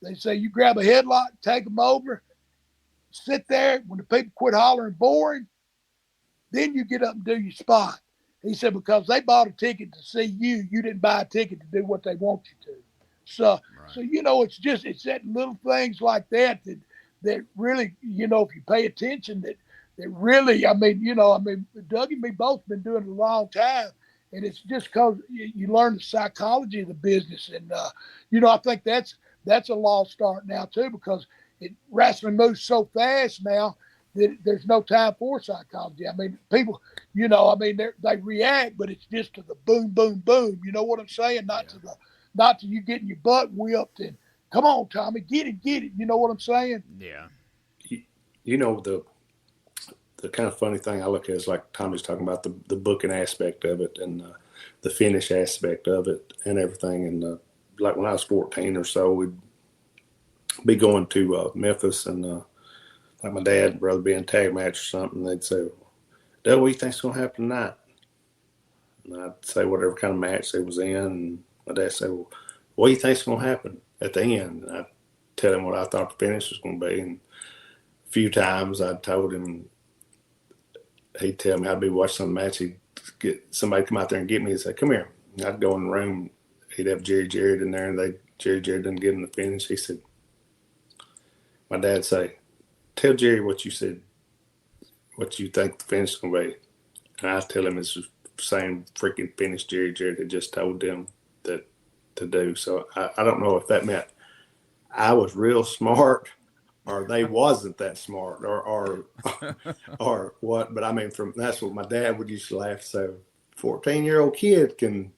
They say you grab a headlock, take them over, sit there. When the people quit hollering boring, then you get up and do your spot. He said, because they bought a ticket to see you, you didn't buy a ticket to do what they want you to. So, so it's that little things like that really, if you pay attention, that really, Doug and me both been doing it a long time. And it's just because you learn the psychology of the business. And, I think that's a lost start now, too, because wrestling moves so fast now that there's no time for psychology. I mean, people, they react, but it's just to the boom, boom, boom. You know what I'm saying? Not to you getting your butt whipped and come on, Tommy, get it. You know what I'm saying? Yeah. The kind of funny thing I look at is like Tommy's talking about the booking aspect of it and the finish aspect of it and everything. And like when I was 14 or so, we'd be going to Memphis and like my dad and brother be in a tag match or something. They'd say, Dad, what do you think's going to happen tonight? And I'd say whatever kind of match they was in. And my dad said, well, what do you think's going to happen at the end? And I'd tell him what I thought the finish was going to be. And a few times I told him, he'd tell me I'd be watching some match. He'd get somebody come out there and get me and say, come here. And I'd go in the room. He'd have Jerry Jarrett in there, and Jerry Jarrett didn't get him the finish. He said, my dad say, tell Jerry what you said, what you think the finish is going to be. And I tell him it's the same freaking finish Jerry Jarrett had just told them that to do. So I don't know if that meant I was real smart or they wasn't that smart or what. But I mean, that's what my dad would used to laugh. So 14-year-old kid can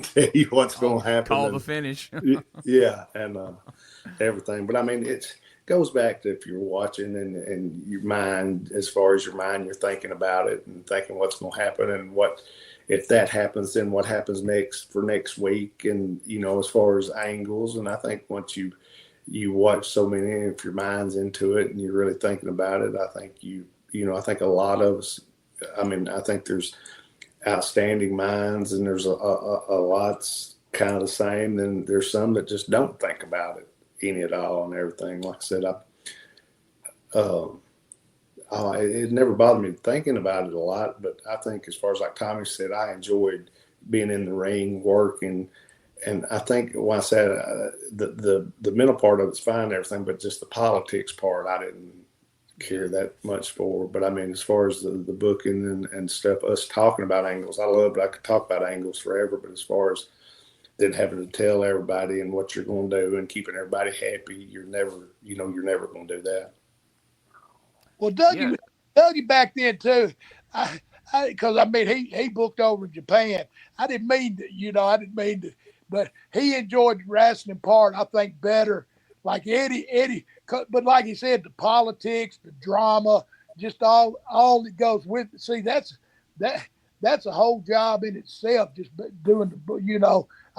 tell you what's going to happen. Call the finish. Yeah. And everything. But I mean, it goes back to if you're watching and your mind, as far as your mind, you're thinking about it and thinking what's going to happen and what, if that happens, then what happens next for next week. And, as far as angles. And I think once you watch so many, if your mind's into it and you're really thinking about it, I think I think a lot of us, I think there's outstanding minds and there's a lot's kind of the same. Then there's some that just don't think about it any at all and everything. Like I said, it never bothered me thinking about it a lot, but I think as far as like Tommy said, I enjoyed being in the ring, working. And I think when I said the mental part of it's fine and everything, but just the politics part, I didn't care that much for. But I mean, as far as the booking and stuff, us talking about angles, I love it. I could talk about angles forever, but as far as then having to tell everybody and what you're going to do and keeping everybody happy, you're never going to do that. Well, Dougie back then too, because he booked over in Japan. I didn't mean to, but he enjoyed the wrestling part, I think, better. Like Eddie, but like he said, the politics, the drama, just all that goes with it. See, that's a whole job in itself, just doing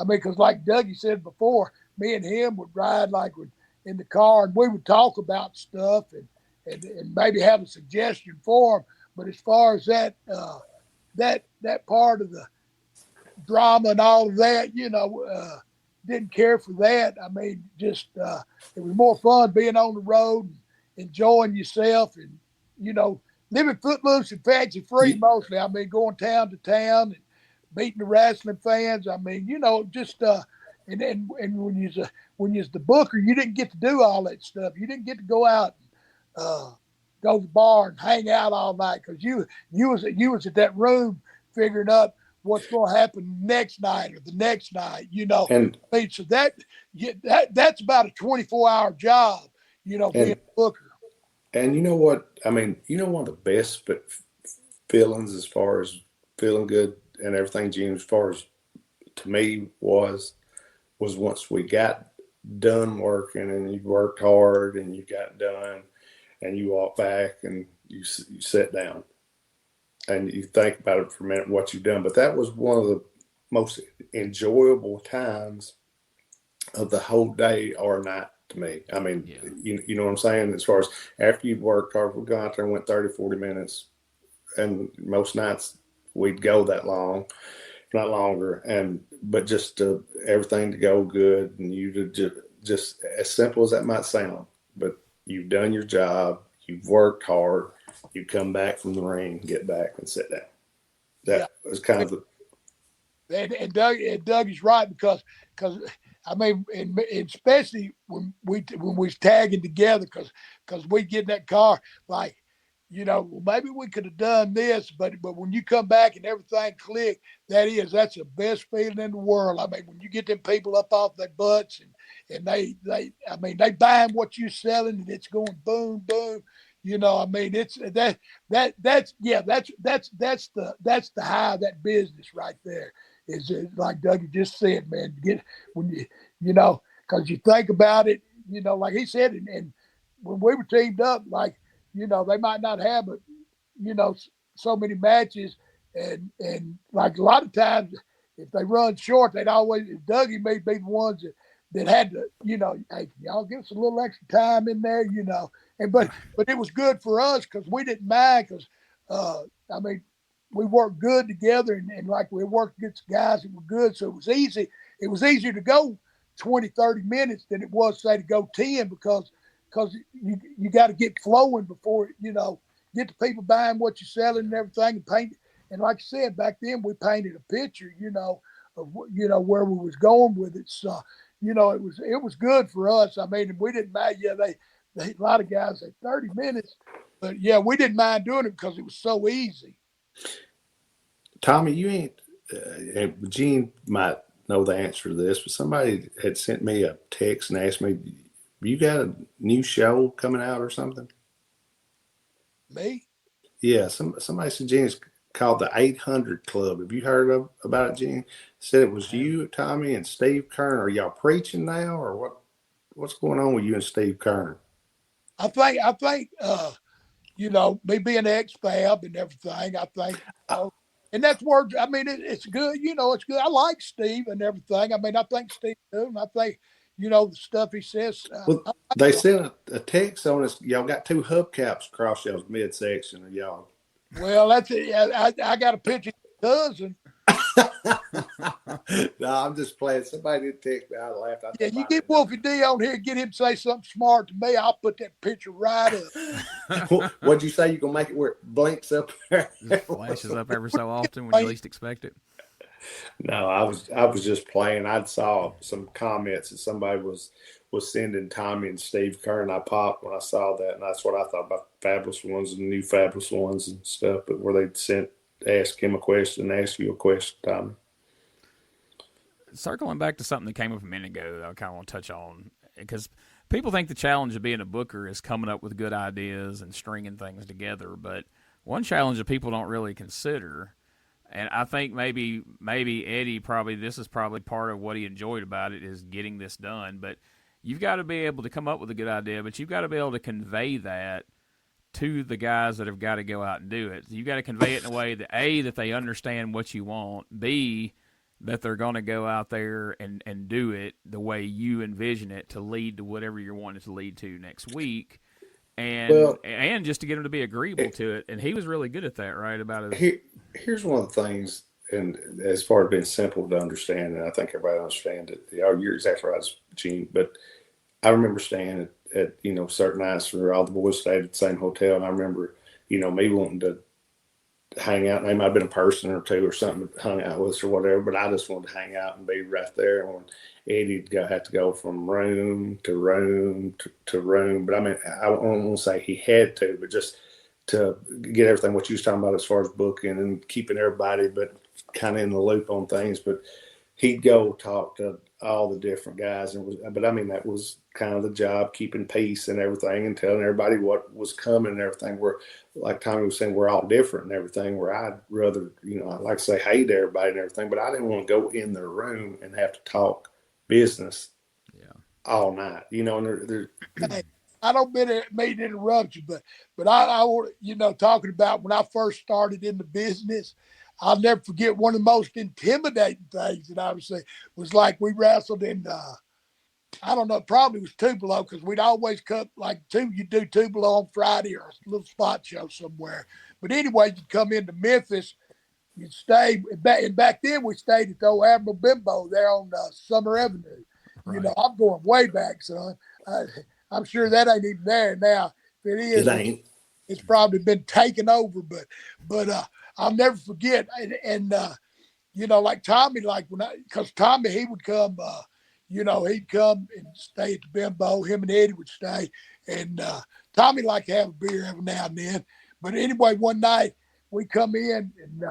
because like Dougie said before, me and him would ride in the car and we would talk about stuff and maybe have a suggestion for him. But as far as that part of the drama and all of that, didn't care for that. I mean, just it was more fun being on the road and enjoying yourself and, living footloose and fancy free mostly. I mean, going town to town and beating the wrestling fans. I mean, just and when you're the booker, you didn't get to do all that stuff. You didn't get to go out and go to the bar and hang out all night because you was at that room figuring out what's going to happen next night or the next night. And I mean, so that's about a 24-hour job. Being a booker. And you know what? I mean, one of the best feelings as far as feeling good and everything, Gene, as far as to me was once we got done working and you worked hard and you got done and you walk back and you sit down and you think about it for a minute, what you've done. But that was one of the most enjoyable times of the whole day or night to me. I mean, you know what I'm saying? As far as after you'd worked hard, we'd go out there and went 30, 40 minutes. And most nights we'd go that long, not longer. But just everything to go good. And you to just as simple as that might sound, but you've done your job, you've worked hard, you come back from the ring, get back and sit down. That was kind of the. And Doug is right because I mean, and especially when we was tagging together because we get in that car like, you know, well, maybe we could have done this, but when you come back and everything click, that's the best feeling in the world. I mean, when you get them people up off their butts and they buying what you're selling and it's going boom boom. You know, I mean, it's that's the high of that business right there. Is like Dougie just said, man, you know, because you think about it, you know, like he said, and when we were teamed up, like, you know, they might not have, but, you know, so many matches. And like a lot of times, if they run short, Dougie may be the ones that had to, you know, hey, y'all give us a little extra time in there, you know. But it was good for us because we didn't mind because, I mean, we worked good together and like we worked against guys that were good. So it was easy. It was easier to go 20, 30 minutes than it was, say, to go 10 because you got to get flowing before, you know, get the people buying what you're selling and everything and paint. And like I said, back then we painted a picture, you know, of, you know, where we was going with it. So, you know, it was good for us. I mean, we didn't mind. Yeah, a lot of guys said 30 minutes, but yeah, we didn't mind doing it because it was so easy. Tommy, you ain't, Gene might know the answer to this, but somebody had sent me a text and asked me, you got a new show coming out or something? Me? Yeah, somebody said, Gene, it's called the 800 Club. Have you heard about it, Gene? Said it was you, Tommy, and Steve Kern. Are y'all preaching now, or what's going on with you and Steve Kern? I think, you know, me being ex-Fab and everything, I think, you know, and that's where, I mean, it's good, you know, it's good. I like Steve and everything. I mean, I think Steve good, and I think, you know, the stuff he says. Well, they sent a text on us. Y'all got 2 hubcaps across y'all's midsection of y'all. Well, that's it. I got a picture of his cousin. No, I'm just playing. Somebody did text me. I laughed. Yeah, you get Wolfie D on here, get him to say something smart to me. I'll put that picture right up. What'd you say? You gonna make it where it blinks up there? Flashes up every so often when you least expect it. No, I was just playing. I saw some comments that somebody was sending Tommy and Steve Kern. I popped when I saw that, and that's what I thought about the Fabulous Ones and the new Fabulous Ones and stuff. But where they ask him a question and ask you a question, Tommy. Circling back to something that came up a minute ago that I kind of want to touch on, because people think the challenge of being a booker is coming up with good ideas and stringing things together. But one challenge that people don't really consider, and I think maybe Eddie this is probably part of what he enjoyed about it, is getting this done. But you've got to be able to come up with a good idea, but you've got to be able to convey that to the guys that have got to go out and do it. You've got to convey it in a way that, A, that they understand what you want, B, that they're going to go out there and do it the way you envision it to lead to whatever you're wanting to lead to next week, and just to get them to be agreeable to it. And he was really good at that, right? Here's one of the things, and as far as being simple to understand, and I think everybody understands it. You're exactly right, Gene. But I remember staying at you know, certain nights where all the boys stayed at the same hotel, and I remember, you know, me wanting to hang out. And they might have been a person or two or something that hung out with us or whatever, but I just wanted to hang out and be right there. And when Eddie'd have to go from room to room to room, but I mean, I don't want to say he had to, but just to get everything what you was talking about as far as booking and keeping everybody, but kind of in the loop on things. But he'd go talk to all the different guys, but I mean, that was kind of the job, keeping peace and everything and telling everybody what was coming and everything. Where, like Tommy was saying, we're all different and everything, where I'd rather, you know, I'd like to say hey to everybody and everything, but I didn't want to go in their room and have to talk business all night, you know. And hey, I don't mean to interrupt you, but I want, you know, talking about when I first started in the business, I'll never forget one of the most intimidating things that I would say was like we wrestled in, I don't know, probably was Tupelo, because we'd always cut you do Tupelo on Friday or a little spot show somewhere. But anyway, you'd come into Memphis, you'd stay, and back then we stayed at the old Admiral Bimbo there on Summer Avenue. Right. You know, I'm going way back, son. I'm sure that ain't even there now. If it is, it ain't. it's probably been taken over, but I'll never forget. And you know, like Tommy, like because Tommy, he would come, you know, he'd come and stay at the Bimbo. Him and Eddie would stay, and Tommy liked to have a beer every now and then. But anyway, one night we come in and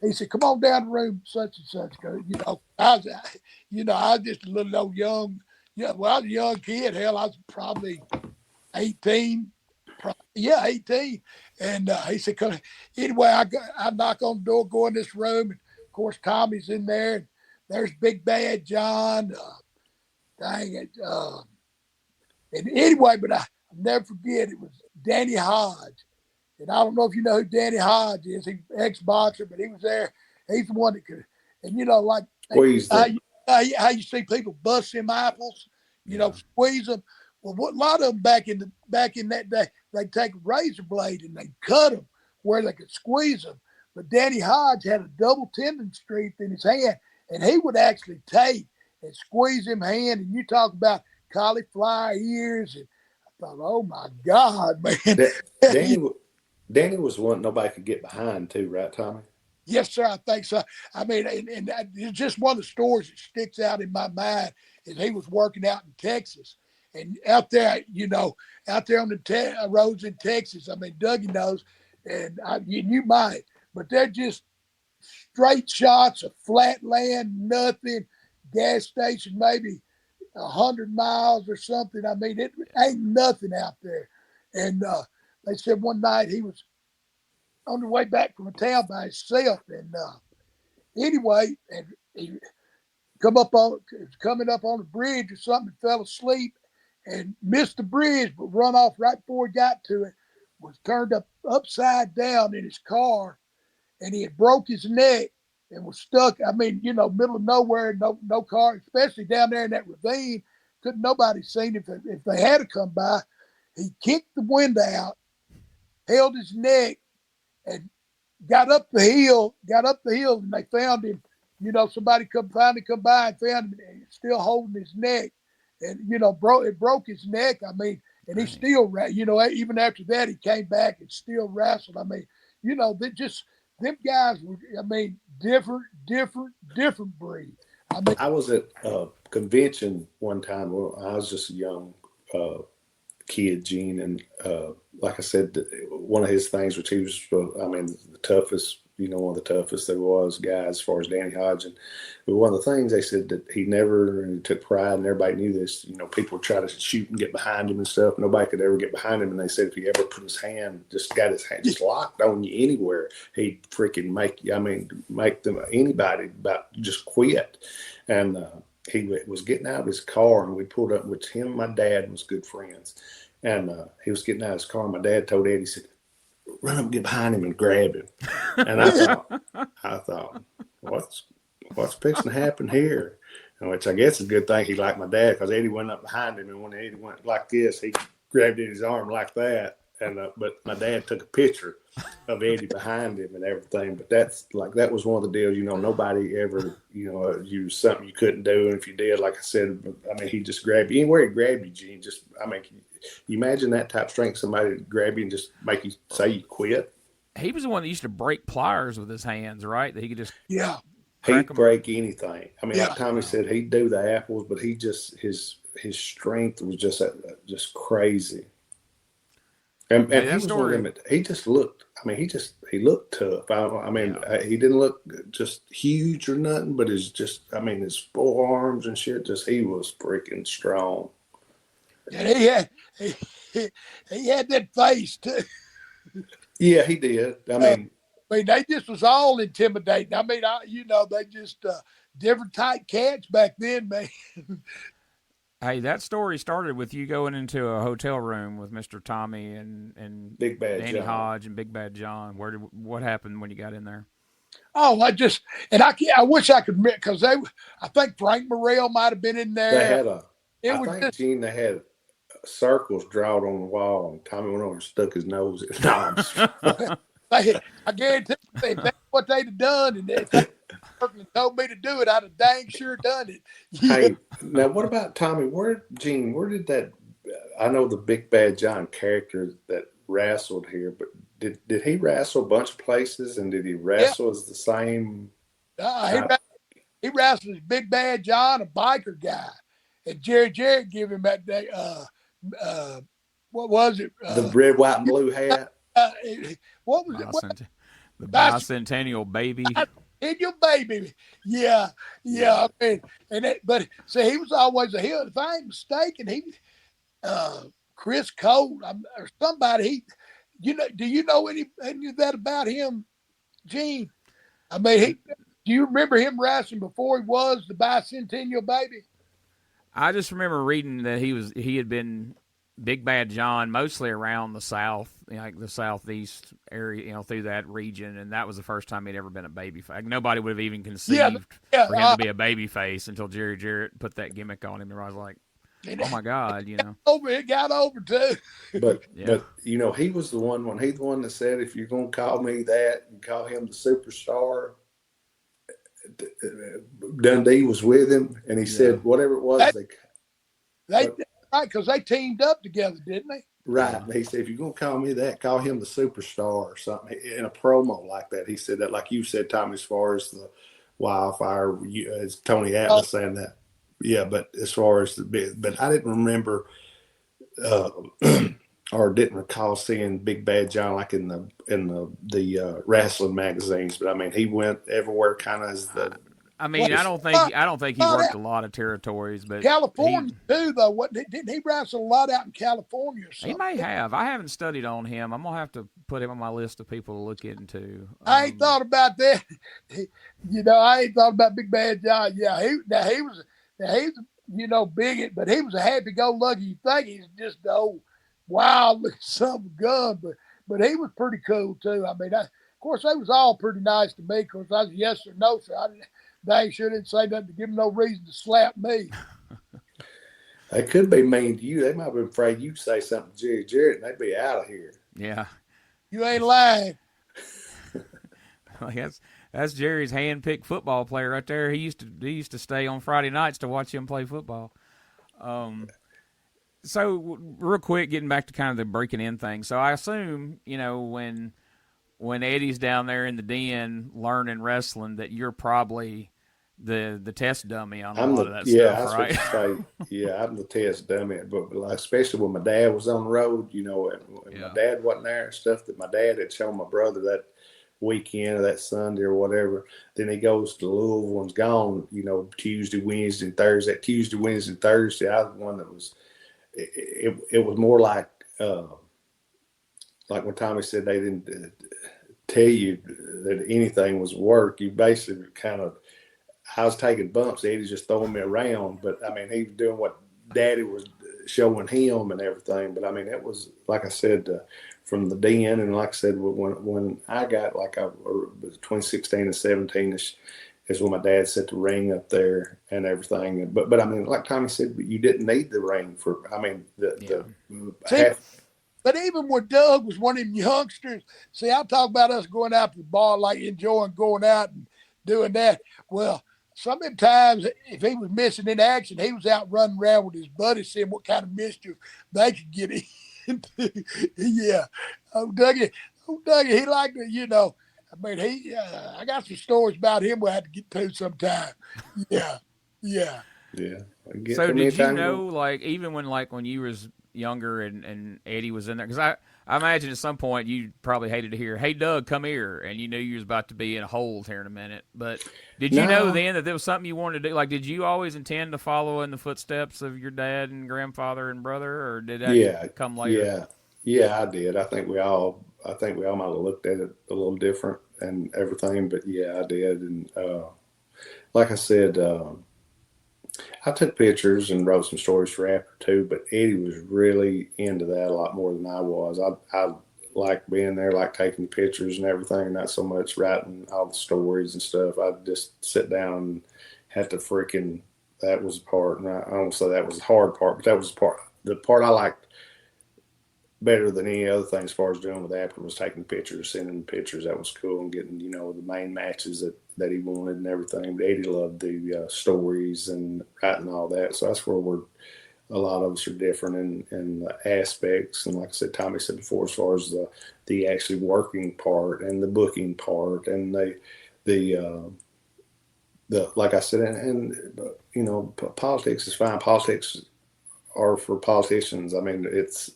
he said, "Come on down to room such and such." You know, I was just a little old young. Yeah, well, I was a young kid. Hell, I was probably 18. 18. And he said, "Come." Anyway, I knock on the door, go in this room, and of course Tommy's in there. And there's Big Bad John. Dang it. And anyway, but I'll never forget, it was Danny Hodge. And I don't know if you know who Danny Hodge is. He's an ex-boxer, but he was there. He's the one that could, and you know, like how you see people bust them apples, you know, squeeze them. Well, a lot of them back in that day, they'd take a razor blade and they'd cut them where they could squeeze them. But Danny Hodge had a double tendon strength in his hand, and he would actually take and squeeze him hand. And you talk about cauliflower ears, and I thought, oh my God, man. Danny was one nobody could get behind too, right, Tommy? Yes, sir, I think so. I mean, and it's just one of the stories that sticks out in my mind is he was working out in Texas. And out there, you know, out there on the roads in Texas, I mean, Dougie knows, and you might, but they're just straight shots of flat land, nothing, gas station, maybe 100 miles or something. I mean, it ain't nothing out there. And they said one night he was on the way back from a town by himself. And anyway, and he coming up on the bridge or something, and fell asleep and missed the bridge, but run off right before he got to it, was turned upside down in his car, and he had broke his neck and was stuck. I mean, you know, middle of nowhere, no car, especially down there in that ravine. Couldn't nobody seen him if they had to come by. He kicked the wind out, held his neck, and got up the hill, and they found him. You know, somebody finally come by and found him, and still holding his neck. And, you know, it broke his neck. I mean, and he still, you know, even after that, he came back and still wrestled. I mean, you know, them guys were, I mean, different breed. I mean, I was at a convention one time. Well, I was just a young kid, Gene, and like I said, one of his things, which he was, I mean, the toughest, you know, one of the toughest there was guys as far as Danny Hodge. But one of the things they said that he never took pride, and everybody knew this, you know, people would try to shoot and get behind him and stuff. Nobody could ever get behind him. And they said if he ever put his hand, got his hand just locked on you anywhere, he'd freaking make them, anybody about just quit. And he was getting out of his car, and we pulled up, which him and my dad was good friends. And he was getting out of his car, and my dad told Eddie, he said, "Run up and get behind him and grab him." And I thought, what's fixing to happen here? And which I guess is a good thing he liked my dad, because Eddie went up behind him, and when Eddie went like this, he grabbed Eddie's arm like that. And but my dad took a picture of Eddie behind him and everything. But that was one of the deals, you know, nobody ever, you know, used something you couldn't do. And if you did, like I said, I mean, he just grabbed you. Anywhere he grabbed you, Gene, just, I mean, you imagine that type of strength, somebody to grab you and just make you say you quit? He was the one that used to break pliers with his hands, right? That he could just he'd break anything. I mean, like Tommy said, he'd do the apples, but he just his strength was just crazy. And he was one of them. He just looked. I mean, he looked tough. I mean, he didn't look just huge or nothing, but his forearms and shit. Just he was freaking strong. And he had that face too. Yeah, he did. I mean, they just was all intimidating. I mean, they just different type cats back then, man. Hey, that story started with you going into a hotel room with Mr. Tommy and Big Bad Danny John. Hodge and Big Bad John. What happened when you got in there? Oh, I wish I could, because I think Frank Morrell might have been in there. They had circles drawn on the wall, and Tommy went over and stuck his nose in the I guarantee if that's what they'd have done, and if they told me to do it, I'd have dang sure done it. Hey, now what about Tommy? Where did that? I know the Big Bad John character that wrestled here, but did he wrestle a bunch of places, and did he wrestle as the same? He wrestled as Big Bad John, a biker guy, and Jerry Jarrett gave him that day. What was it? The red, white, and blue hat. What was it? The bicentennial baby. In your baby. Yeah. I mean, but see, he was always a heel. If I ain't mistaken, he Chris Cole or somebody. Do you know any of that about him, Gene? I mean, do you remember him wrestling before he was the bicentennial baby? I just remember reading that he had been Big Bad John mostly around the South, like the Southeast area, through that region, and that was the first time he'd ever been a babyface. Like, nobody would have even conceived for him to be a babyface until Jerry Jarrett put that gimmick on him, and I was like, oh my God, It got over too. But he was the one when he's the one that said, if you're gonna call me that and call him the superstar. Dundee was with him, and he said whatever it was. Right, because they teamed up together, didn't they? Right. And he said, if you're gonna call me that, call him the superstar or something. In a promo like that, he said that, like you said, Tommy, as far as the Wildfire, as Tony Atlas saying that. Yeah, but as far as but I didn't remember or didn't recall seeing Big Bad John like in the wrestling magazines. But I mean, he went everywhere, kind of as the. I mean, I don't think he worked a lot of territories, but California too, though. Didn't he wrestle a lot out in California or something? He may have. I haven't studied on him. I'm gonna have to put him on my list of people to look into. I ain't thought about that. I ain't thought about Big Bad John. Yeah, he was big, but he was a happy-go-lucky. You think he's just the old wild son of a gun, but he was pretty cool too. I mean, of course, they was all pretty nice to me because I was a yes or no, so they sure didn't say nothing to give them no reason to slap me. They could be mean to you. They might have been afraid you'd say something to Jerry Jarrett, and they'd be out of here. Yeah, you ain't lying. That's Jerry's hand-picked football player right there. He used to stay on Friday nights to watch him play football. So real quick, getting back to kind of the breaking in thing. So I assume, when Eddie's down there in the den learning wrestling, that you're probably the test dummy on a lot of that stuff, right? Yeah, I'm the test dummy. But especially when my dad was on the road, and my dad wasn't there and stuff, that my dad had shown my brother that weekend or that Sunday or whatever. Then he goes to Louisville and's gone, Tuesday, Wednesday, and Thursday. That Tuesday, Wednesday, and Thursday, I was the one that was. It was more like when Tommy said they didn't tell you that anything was work. You basically I was taking bumps. Eddie's just throwing me around, but I mean, he was doing what Daddy was showing him and everything. But I mean, it was, like I said, from the den, and like I said, when I got between 16 and 17 is when my dad set the ring up there and everything. But I mean, like Tommy said, you didn't need the ring for. I mean, but even when Doug was one of them youngsters, see, I'll talk about us going out to the bar, like enjoying going out and doing that. Well, sometimes if he was missing in action, he was out running around with his buddies, seeing what kind of mischief they could get into. Yeah. Dougie, he liked to, I mean, I got some stories about him we'll have to get to sometime. Yeah. So did you know, even when you was younger and Eddie was in there, because I imagine at some point you probably hated to hear, "Hey Doug, come here," and you knew you was about to be in a hold here in a minute. But did you know then that there was something you wanted to do? Like, did you always intend to follow in the footsteps of your dad and grandfather and brother, or did that come later? Yeah, I did. I think we all might have looked at it a little different and everything, but yeah, I did. And like I said, I took pictures and wrote some stories for After too, but Eddie was really into that a lot more than I was. I like being there, like taking pictures and everything, not so much writing all the stories and stuff. I'd just sit down and have to that was the part, and I don't say that was the hard part, but that was the part I liked better than any other thing as far as doing with After was taking pictures, sending pictures. That was cool, and getting, the main matches that he wanted and everything. But Eddie loved the stories and writing all that. So that's where a lot of us are different in aspects. And like I said, Tommy said before, as far as the actually working part and the booking part and the like I said, and you know, politics is fine. Politics are for politicians. I mean, it's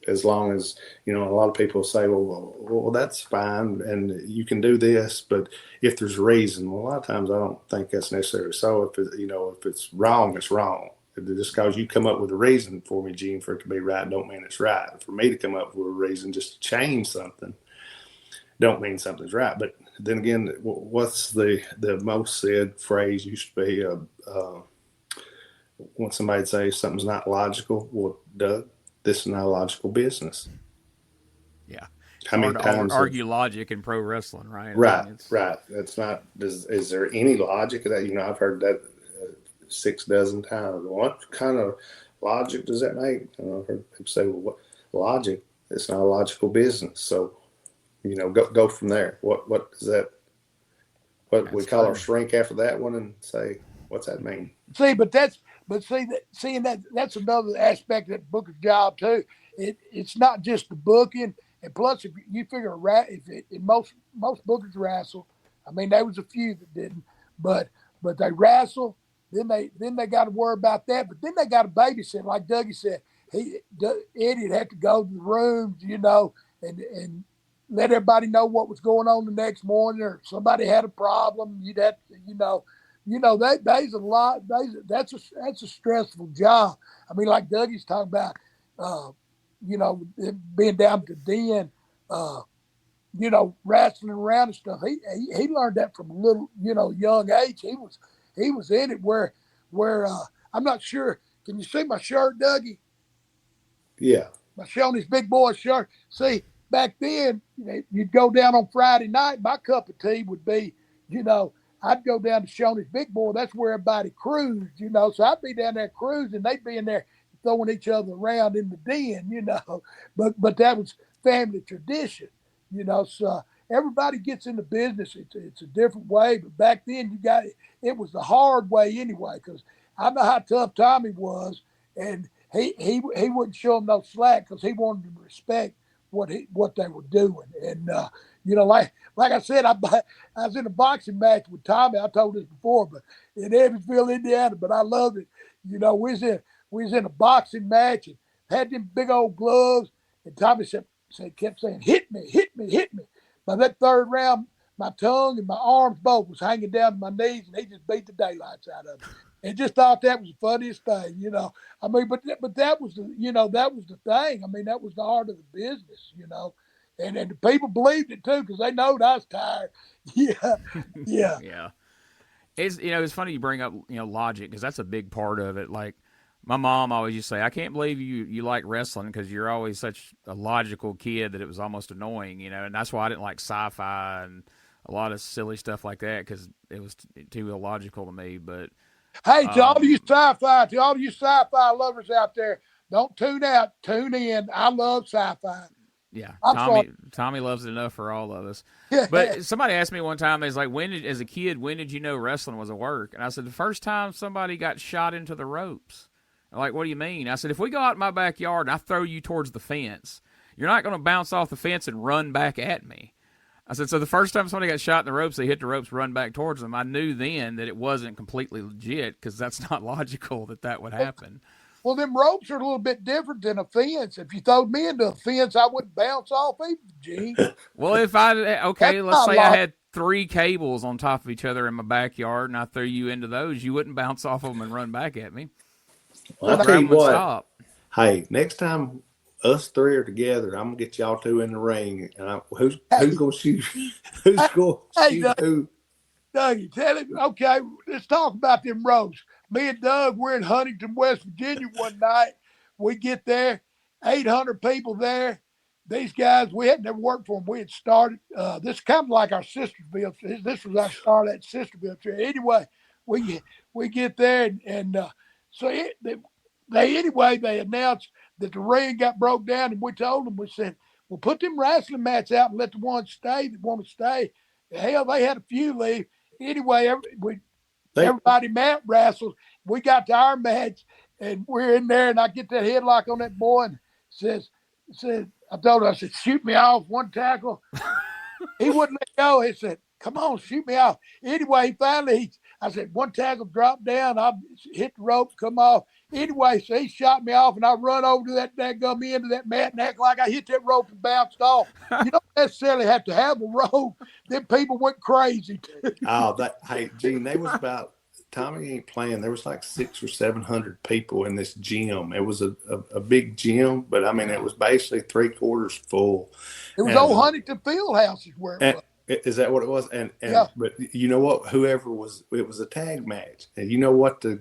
as long as, you know, a lot of people say, well, that's fine, and you can do this, but if there's a reason, well, a lot of times I don't think that's necessary. So if it's wrong, it's wrong. Just because you come up with a reason for me, Gene, for it to be right, don't mean it's right. For me to come up with a reason just to change something, don't mean something's right. But then again, what's the most said phrase used to be, when somebody say something's not logical, well, Doug, this is not a logical business. Yeah. How many times argue logic in pro wrestling, right? Right, I mean, right. That's not. Is there any logic of that? You know, I've heard that 6 dozen times. What kind of logic does that make? And I've heard people say, "Well, what logic? It's not a logical business." So, you know, go from there. What does that? What That's we call funny. our shrink after that one and say, "What's that mean?" See, seeing that's another aspect of that booker's job too. It's not just the booking, and plus if you figure most bookers wrestle. I mean, there was a few that didn't, but they wrestle. Then they got to worry about that. But then they got to babysit, like Dougie said. Eddie'd have to go to the rooms, you know, and let everybody know what was going on the next morning, or if somebody had a problem, you'd have to, there's a lot. That's a stressful job. I mean, like Dougie's talking about, being down to den, wrestling around and stuff. He learned that from a little, young age. He was in it where I'm not sure. Can you see my shirt, Dougie? Yeah. My Shoney's big boy shirt. See, back then, you'd go down on Friday night. My cup of tea would be, I'd go down to Shoney's big boy. That's where everybody cruised, So I'd be down there cruising. They'd be in there throwing each other around in the den, But that was family tradition, So everybody gets in the business. It's a different way. But back then, it was the hard way anyway, because I know how tough Tommy was, and he wouldn't show them no slack because he wanted to respect what they were doing. And like I said, I was in a boxing match with Tommy. I told this before, but in Evansville, Indiana. But I loved it. We was in a boxing match and had them big old gloves. And Tommy kept saying, "Hit me, hit me, hit me." By that third round, my tongue and my arms both was hanging down to my knees, and he just beat the daylights out of me. And just thought that was the funniest thing, I mean, but that was the thing. I mean, that was the art of the business, And the people believed it too because they knowed I was tired. Yeah, yeah. Yeah. It's funny you bring up, logic, because that's a big part of it. Like, my mom always used to say, I can't believe you like wrestling because you're always such a logical kid that it was almost annoying, and that's why I didn't like sci-fi and a lot of silly stuff like that because it was too illogical to me. But hey, to all you sci-fi lovers out there, don't tune out, tune in. I love sci-fi. Yeah, I'm Tommy loves it enough for all of us. sorry. But somebody asked me one time, like, as a kid, when did you know wrestling was a work? And I said, the first time somebody got shot into the ropes. I'm like, what do you mean? I said, if we go out in my backyard and I throw you towards the fence, you're not going to bounce off the fence and run back at me. I said, so the first time somebody got shot in the ropes, they hit the ropes, run back towards them. I knew then that it wasn't completely legit because that's not logical that would happen. Well, them ropes are a little bit different than a fence. If you throwed me into a fence, I wouldn't bounce off either, Gene. Well, let's say I had 3 cables on top of each other in my backyard and I threw you into those, you wouldn't bounce off of them and run back at me. Well, I'll tell you what. Stop. Hey, next time us 3 are together, I'm gonna get y'all 2 in the ring, and who's gonna shoot? Who's gonna shoot who? Dougie, tell him. Okay, let's talk about them ropes. Me and Doug, we're in Huntington, West Virginia one night. We get there, 800 people there. These guys, we had never worked for them. We had started. This is kind of like our Sistersville. This was our start at Sistersville. Anyway, we get there and so they announced that the ring got broke down, and we told them, we said, well, put them wrestling mats out and let the ones stay that want to stay. Hell, they had a few leave. Anyway, everybody mat wrestled. We got to our match, and we're in there, and I get that headlock on that boy, and says, I told him, I said, shoot me off, one tackle. He wouldn't let go. He said, come on, shoot me off. Anyway, finally, I said, one tackle, drop down. I hit the rope, come off. Anyway, so he shot me off, and I run over to that daggum end of that mat and act like I hit that rope and bounced off. You don't necessarily have to have a rope. Then people went crazy, too. Hey, Gene, they was about, Tommy ain't playing. There was like 600 or 700 people in this gym. It was a big gym, but I mean, it was basically 3/4 full. It was old Huntington Fieldhouse is where it was. Is that what it was? And yeah. But you know what? Whoever was, it was a tag match. And you know what the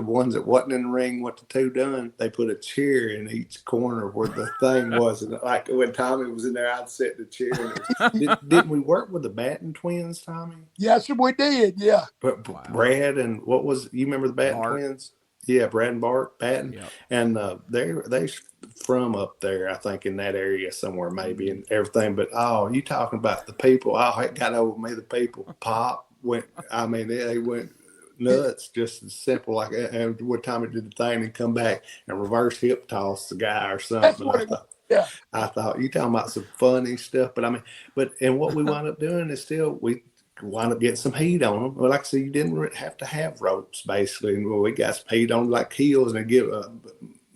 ones that wasn't in the ring, what the two done? They put a chair in each corner where the thing was. And like when Tommy was in there, I'd sit in the chair. And didn't we work with the Batten twins, Tommy? Yes, we did. Yeah. But wow. Brad and you remember the Batten twins? Yeah, Brad and Bart Batten. Yep. And they from up there, I think, in that area somewhere maybe, and everything. But you talking about the people? It got over me. The people went. I mean, they went nuts. Just as simple like. And one time it did the thing and come back and reverse hip toss the guy or something. I thought you talking about some funny stuff, but I mean, and what we wound up doing is still we wind up getting some heat on them. Well, like I said, you didn't have to have ropes basically, and we got some heat on like heels and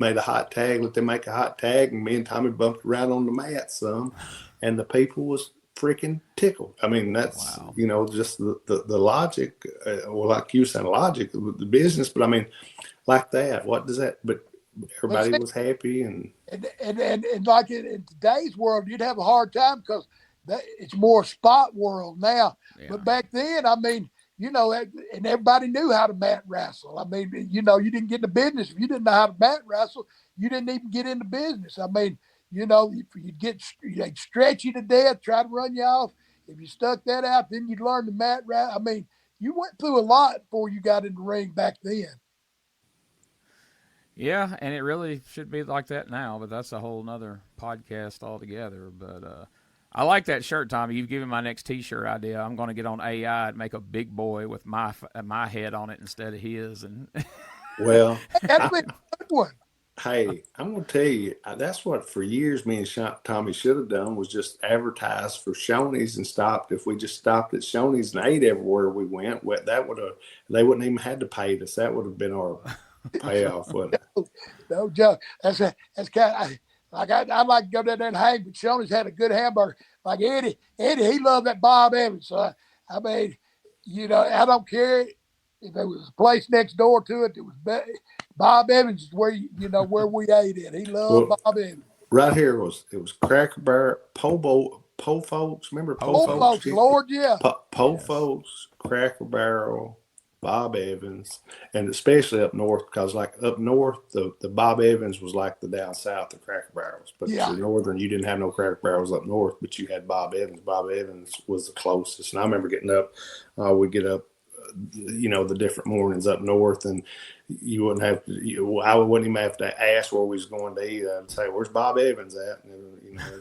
made a hot tag, let them make a hot tag, and me and Tommy bumped around on the mat some, and the people was freaking tickled. I mean, that's, just the logic, like you said, logic with the business, but I mean, like that, what does that, but everybody was happy. And like in today's world, you'd have a hard time because it's more spot world now. Yeah. But back then, I mean, and everybody knew how to mat wrestle. I mean, you didn't get in the business. If you didn't know how to mat wrestle, you didn't even get in the business. I mean, they'd stretch you to death, try to run you off. If you stuck that out, then you'd learn to mat wrestle. I mean, you went through a lot before you got in the ring back then. Yeah, and it really should be like that now, but that's a whole nother podcast altogether. But I like that shirt, Tommy. You've given my next T-shirt idea. I'm going to get on AI and make a big boy with my head on it instead of his. And well, that'd be a good one. Hey, I'm going to tell you, that's what for years me and Tommy should have done was just advertise for Shoney's and stopped. If we just stopped at Shoney's and ate everywhere we went, they wouldn't even had to pay us. That would have been our payoff, wouldn't it? No joke. That's kind of. I'd like to go down there and hang, but Shoney's had a good hamburger. Like Eddie, he loved that Bob Evans. So, I mean, I don't care if there was a place next door to it that was Bob Evans is where where we ate it. He loved Bob Evans. Right here it was Cracker Barrel, Po Folks. Remember Po Folks? Lord, yeah. Po Folks, Cracker Barrel, Bob Evans, and especially up north, because like up north, the Bob Evans was like the down south of Cracker Barrels. But the northern, you didn't have no Cracker Barrels up north, but you had Bob Evans. Bob Evans was the closest. And I remember getting up, we'd get up, the different mornings up north, and you wouldn't have to, I wouldn't even have to ask where we was going to eat. I'd say, where's Bob Evans at? And,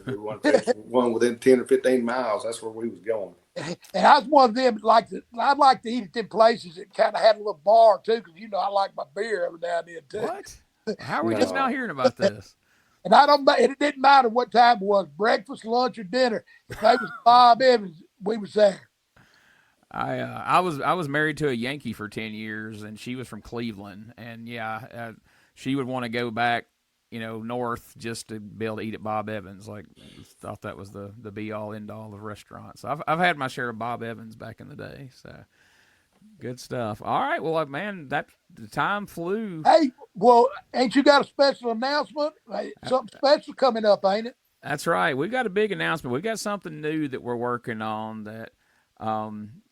we wanted to one within 10 or 15 miles. That's where we was going. And I was one of them I'd like to eat at them places that kind of had a little bar too, because I like my beer every now and then too. What? How are we just now hearing about this? And it didn't matter what time it was, breakfast, lunch, or dinner. If they was Bob Evans, we was there. I was married to a Yankee for 10 years, and she was from Cleveland, and she would want to go back, north just to be able to eat at Bob Evans. Like, thought that was the be all end all of restaurants. So I've had my share of Bob Evans back in the day. So good stuff. All right, well, man, the time flew. Hey, well, ain't you got a special announcement? Something special coming up, ain't it? That's right. We've got a big announcement. We've got something new that we're working on that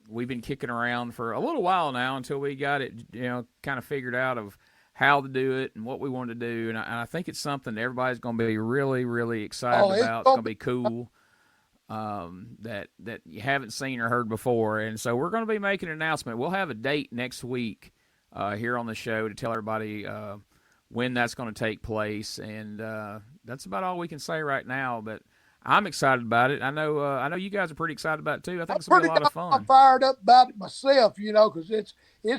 we've been kicking around for a little while now until we got it, kind of figured out of how to do it and what we want to do. And I think it's something that everybody's going to be really, really excited about. It's going to be cool, that you haven't seen or heard before. And so we're going to be making an announcement. We'll have a date next week here on the show to tell everybody when that's going to take place. And that's about all we can say right now. But I'm excited about it. I know you guys are pretty excited about it too. I think I'm it's gonna be pretty a lot of fun. I'm fired up about it myself, because it's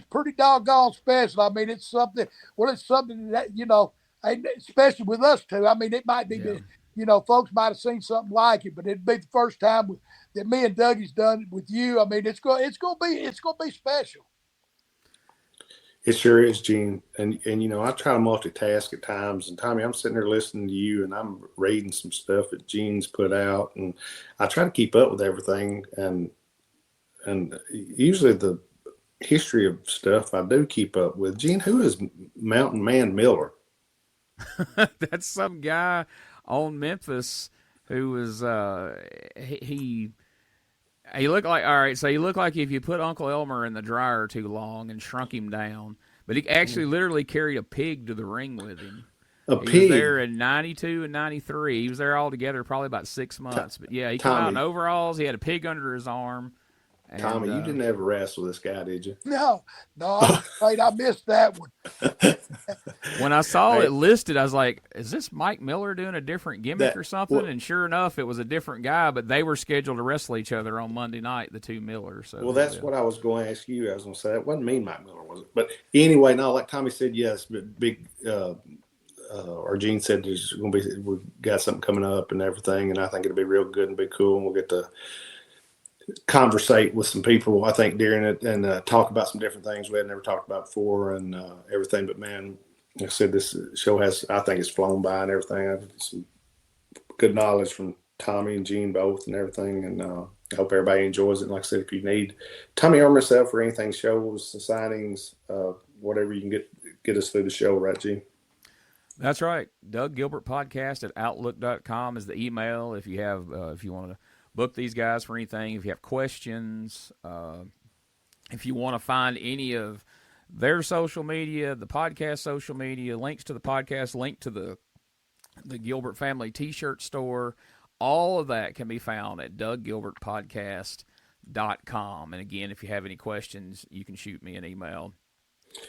pretty doggone special. I mean, it's something. Well, it's something that especially with us two. I mean, it might be folks might have seen something like it, but it'd be the first time that me and Dougie's done it with you. I mean, it's gonna be special. It sure is, Gene. And I try to multitask at times. And Tommy, I'm sitting there listening to you, and I'm reading some stuff that Gene's put out, and I try to keep up with everything. And usually the history of stuff I do keep up with. Gene, who is Mountain Man Miller? That's some guy on Memphis who was he looked like, all right, so he looked like if you put Uncle Elmer in the dryer too long and shrunk him down, but he actually literally carried a pig to the ring with him. He was there in 92 and 93. He was there all together probably about 6 months. But yeah, he came out in overalls. He had a pig under his arm. And, Tommy, you didn't ever wrestle this guy, did you? No, I'm afraid I missed that one. When I saw it listed, I was like, is this Mike Miller doing a different gimmick or something? And sure enough, it was a different guy, but they were scheduled to wrestle each other on Monday night, the two Millers. So, that's what I was going to ask you. I was going to say, that wasn't me, Mike Miller, was it? But anyway, no, like Tommy said, yes, but big or Gene said there's going to be, we've got something coming up and everything, and I think it'll be real good and be cool, and we'll get to conversate with some people, I think, during it, and talk about some different things we had never talked about before, and everything. But man, like I said, this show I think it's flown by and everything. I've some good knowledge from Tommy and Gene both and everything, and I hope everybody enjoys it. And like I said, if you need Tommy or myself or anything, shows, signings, whatever, you can get us through the show, right, Gene? That's right. Doug Gilbert Podcast at Outlook.com is the email. If you have, if you want to book these guys for anything, if you have questions, if you want to find any of their social media, the podcast social media, links to the podcast, link to the Gilbert Family T-shirt store, all of that can be found at DougGilbertPodcast.com. And again, if you have any questions, you can shoot me an email,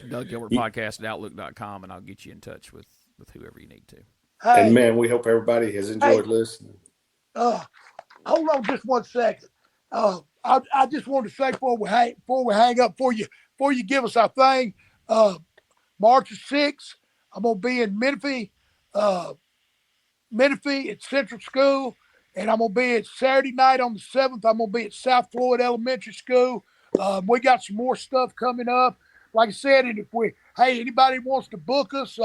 DougGilbertPodcast at Outlook.com, and I'll get you in touch with whoever you need to. Hey, and man, we hope everybody has enjoyed listening. Hold on just 1 second. I just want to say before we hang up, before you give us our thing, March 6th, I'm gonna be in Menifee at Central School, and I'm gonna be at Saturday night on the 7th. I'm gonna be at South Floyd Elementary School. We got some more stuff coming up. Like I said, and if anybody wants to book us,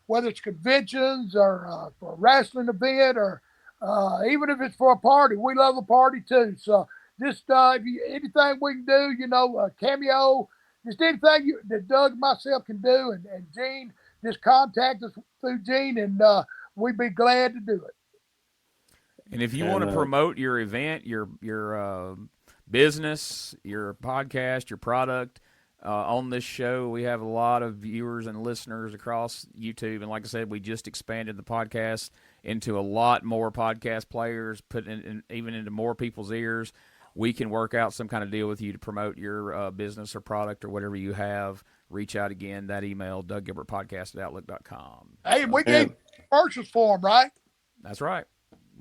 whether it's conventions or for a wrestling event or even if it's for a party, we love a party too. So just anything we can do, a cameo, just anything that Doug and myself can do, and Gene, just contact us through Gene, and we'd be glad to do it. And if you want to promote your event, your business, your podcast, your product on this show, we have a lot of viewers and listeners across YouTube. And like I said, we just expanded the podcast into a lot more podcast players, put even into more people's ears. We can work out some kind of deal with you to promote your business or product or whatever you have. Reach out again. That email, DougGilbertPodcast at Outlook.com. Hey, we gave commercials for them, right? That's right.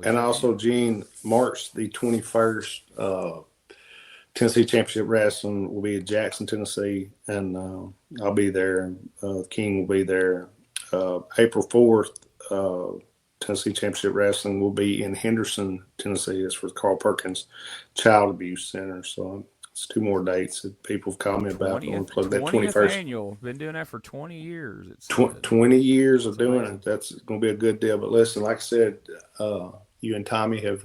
And also, Gene, March the 21st, Tennessee Championship Wrestling will be in Jackson, Tennessee, and I'll be there. King will be there. April 4th, Tennessee Championship Wrestling will be in Henderson, Tennessee. It's for Carl Perkins Child Abuse Center. So it's 2 more dates that people have called me about. 20th, that 21st annual. Been doing that for 20 years. 20 years of doing it. That's going to be a good deal. But listen, like I said, you and Tommy have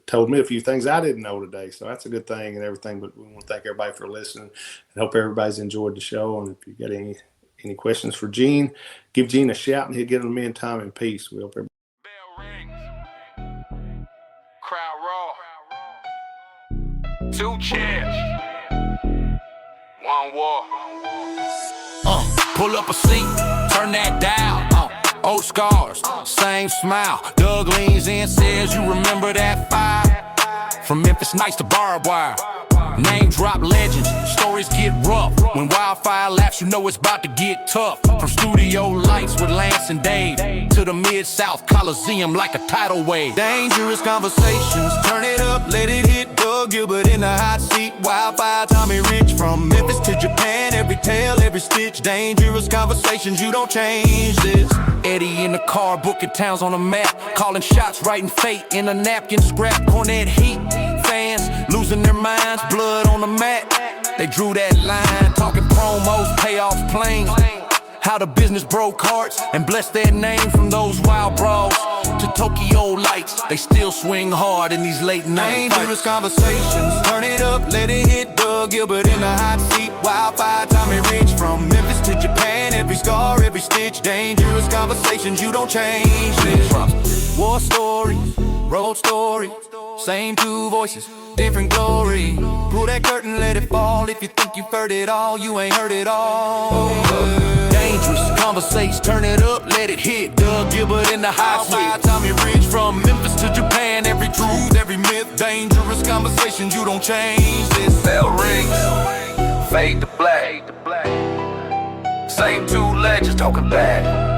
told me a few things I didn't know today. So that's a good thing and everything. But we want to thank everybody for listening and hope everybody's enjoyed the show. And if you got any questions for Gene, give Gene a shout and he'll get them to me and Tommy in peace. We hope everybody. Bell rings. Crowd roar. 2 chairs. 1 war. Pull up a seat, turn that dial. Old scars, same smile. Doug leans in, says, you remember that fire? From Memphis Nights to barbed wire. Name drop legends, stories get rough. When Wildfire laughs, you know it's about to get tough. From studio lights with Lance and Dave to the Mid-South Coliseum like a tidal wave. Dangerous conversations, turn it up, let it hit. Doug Gilbert in the hot seat. Wildfire, Tommy Rich. From Memphis to Japan, every tale, every stitch. Dangerous conversations, you don't change this. Eddie in the car, booking towns on the map. Calling shots, writing fate in a napkin scrap. Cornet heat, fans losing their minds. Blood on the mat, they drew that line. Talking promos, payoffs, planes. How the business broke hearts and blessed their name. From those wild brawls to Tokyo lights, they still swing hard in these late night dangerous conversations, turn it up, let it hit. Doug Gilbert in the hot seat. Wildfire, Tommy Rich. From Memphis to Japan, every scar, every stitch. Dangerous conversations, you don't change this. War stories, road stories, same two voices, different glory. Pull that curtain, let it fall. If you think you've heard it all, you ain't heard it all. Dangerous conversations, turn it up, let it hit. Doug Gilbert in the hot seat. Tommy Rich. From Memphis to Japan, every truth, every myth. Dangerous conversations, you don't change this. Bell rings, fade to black. Same two legends talking back.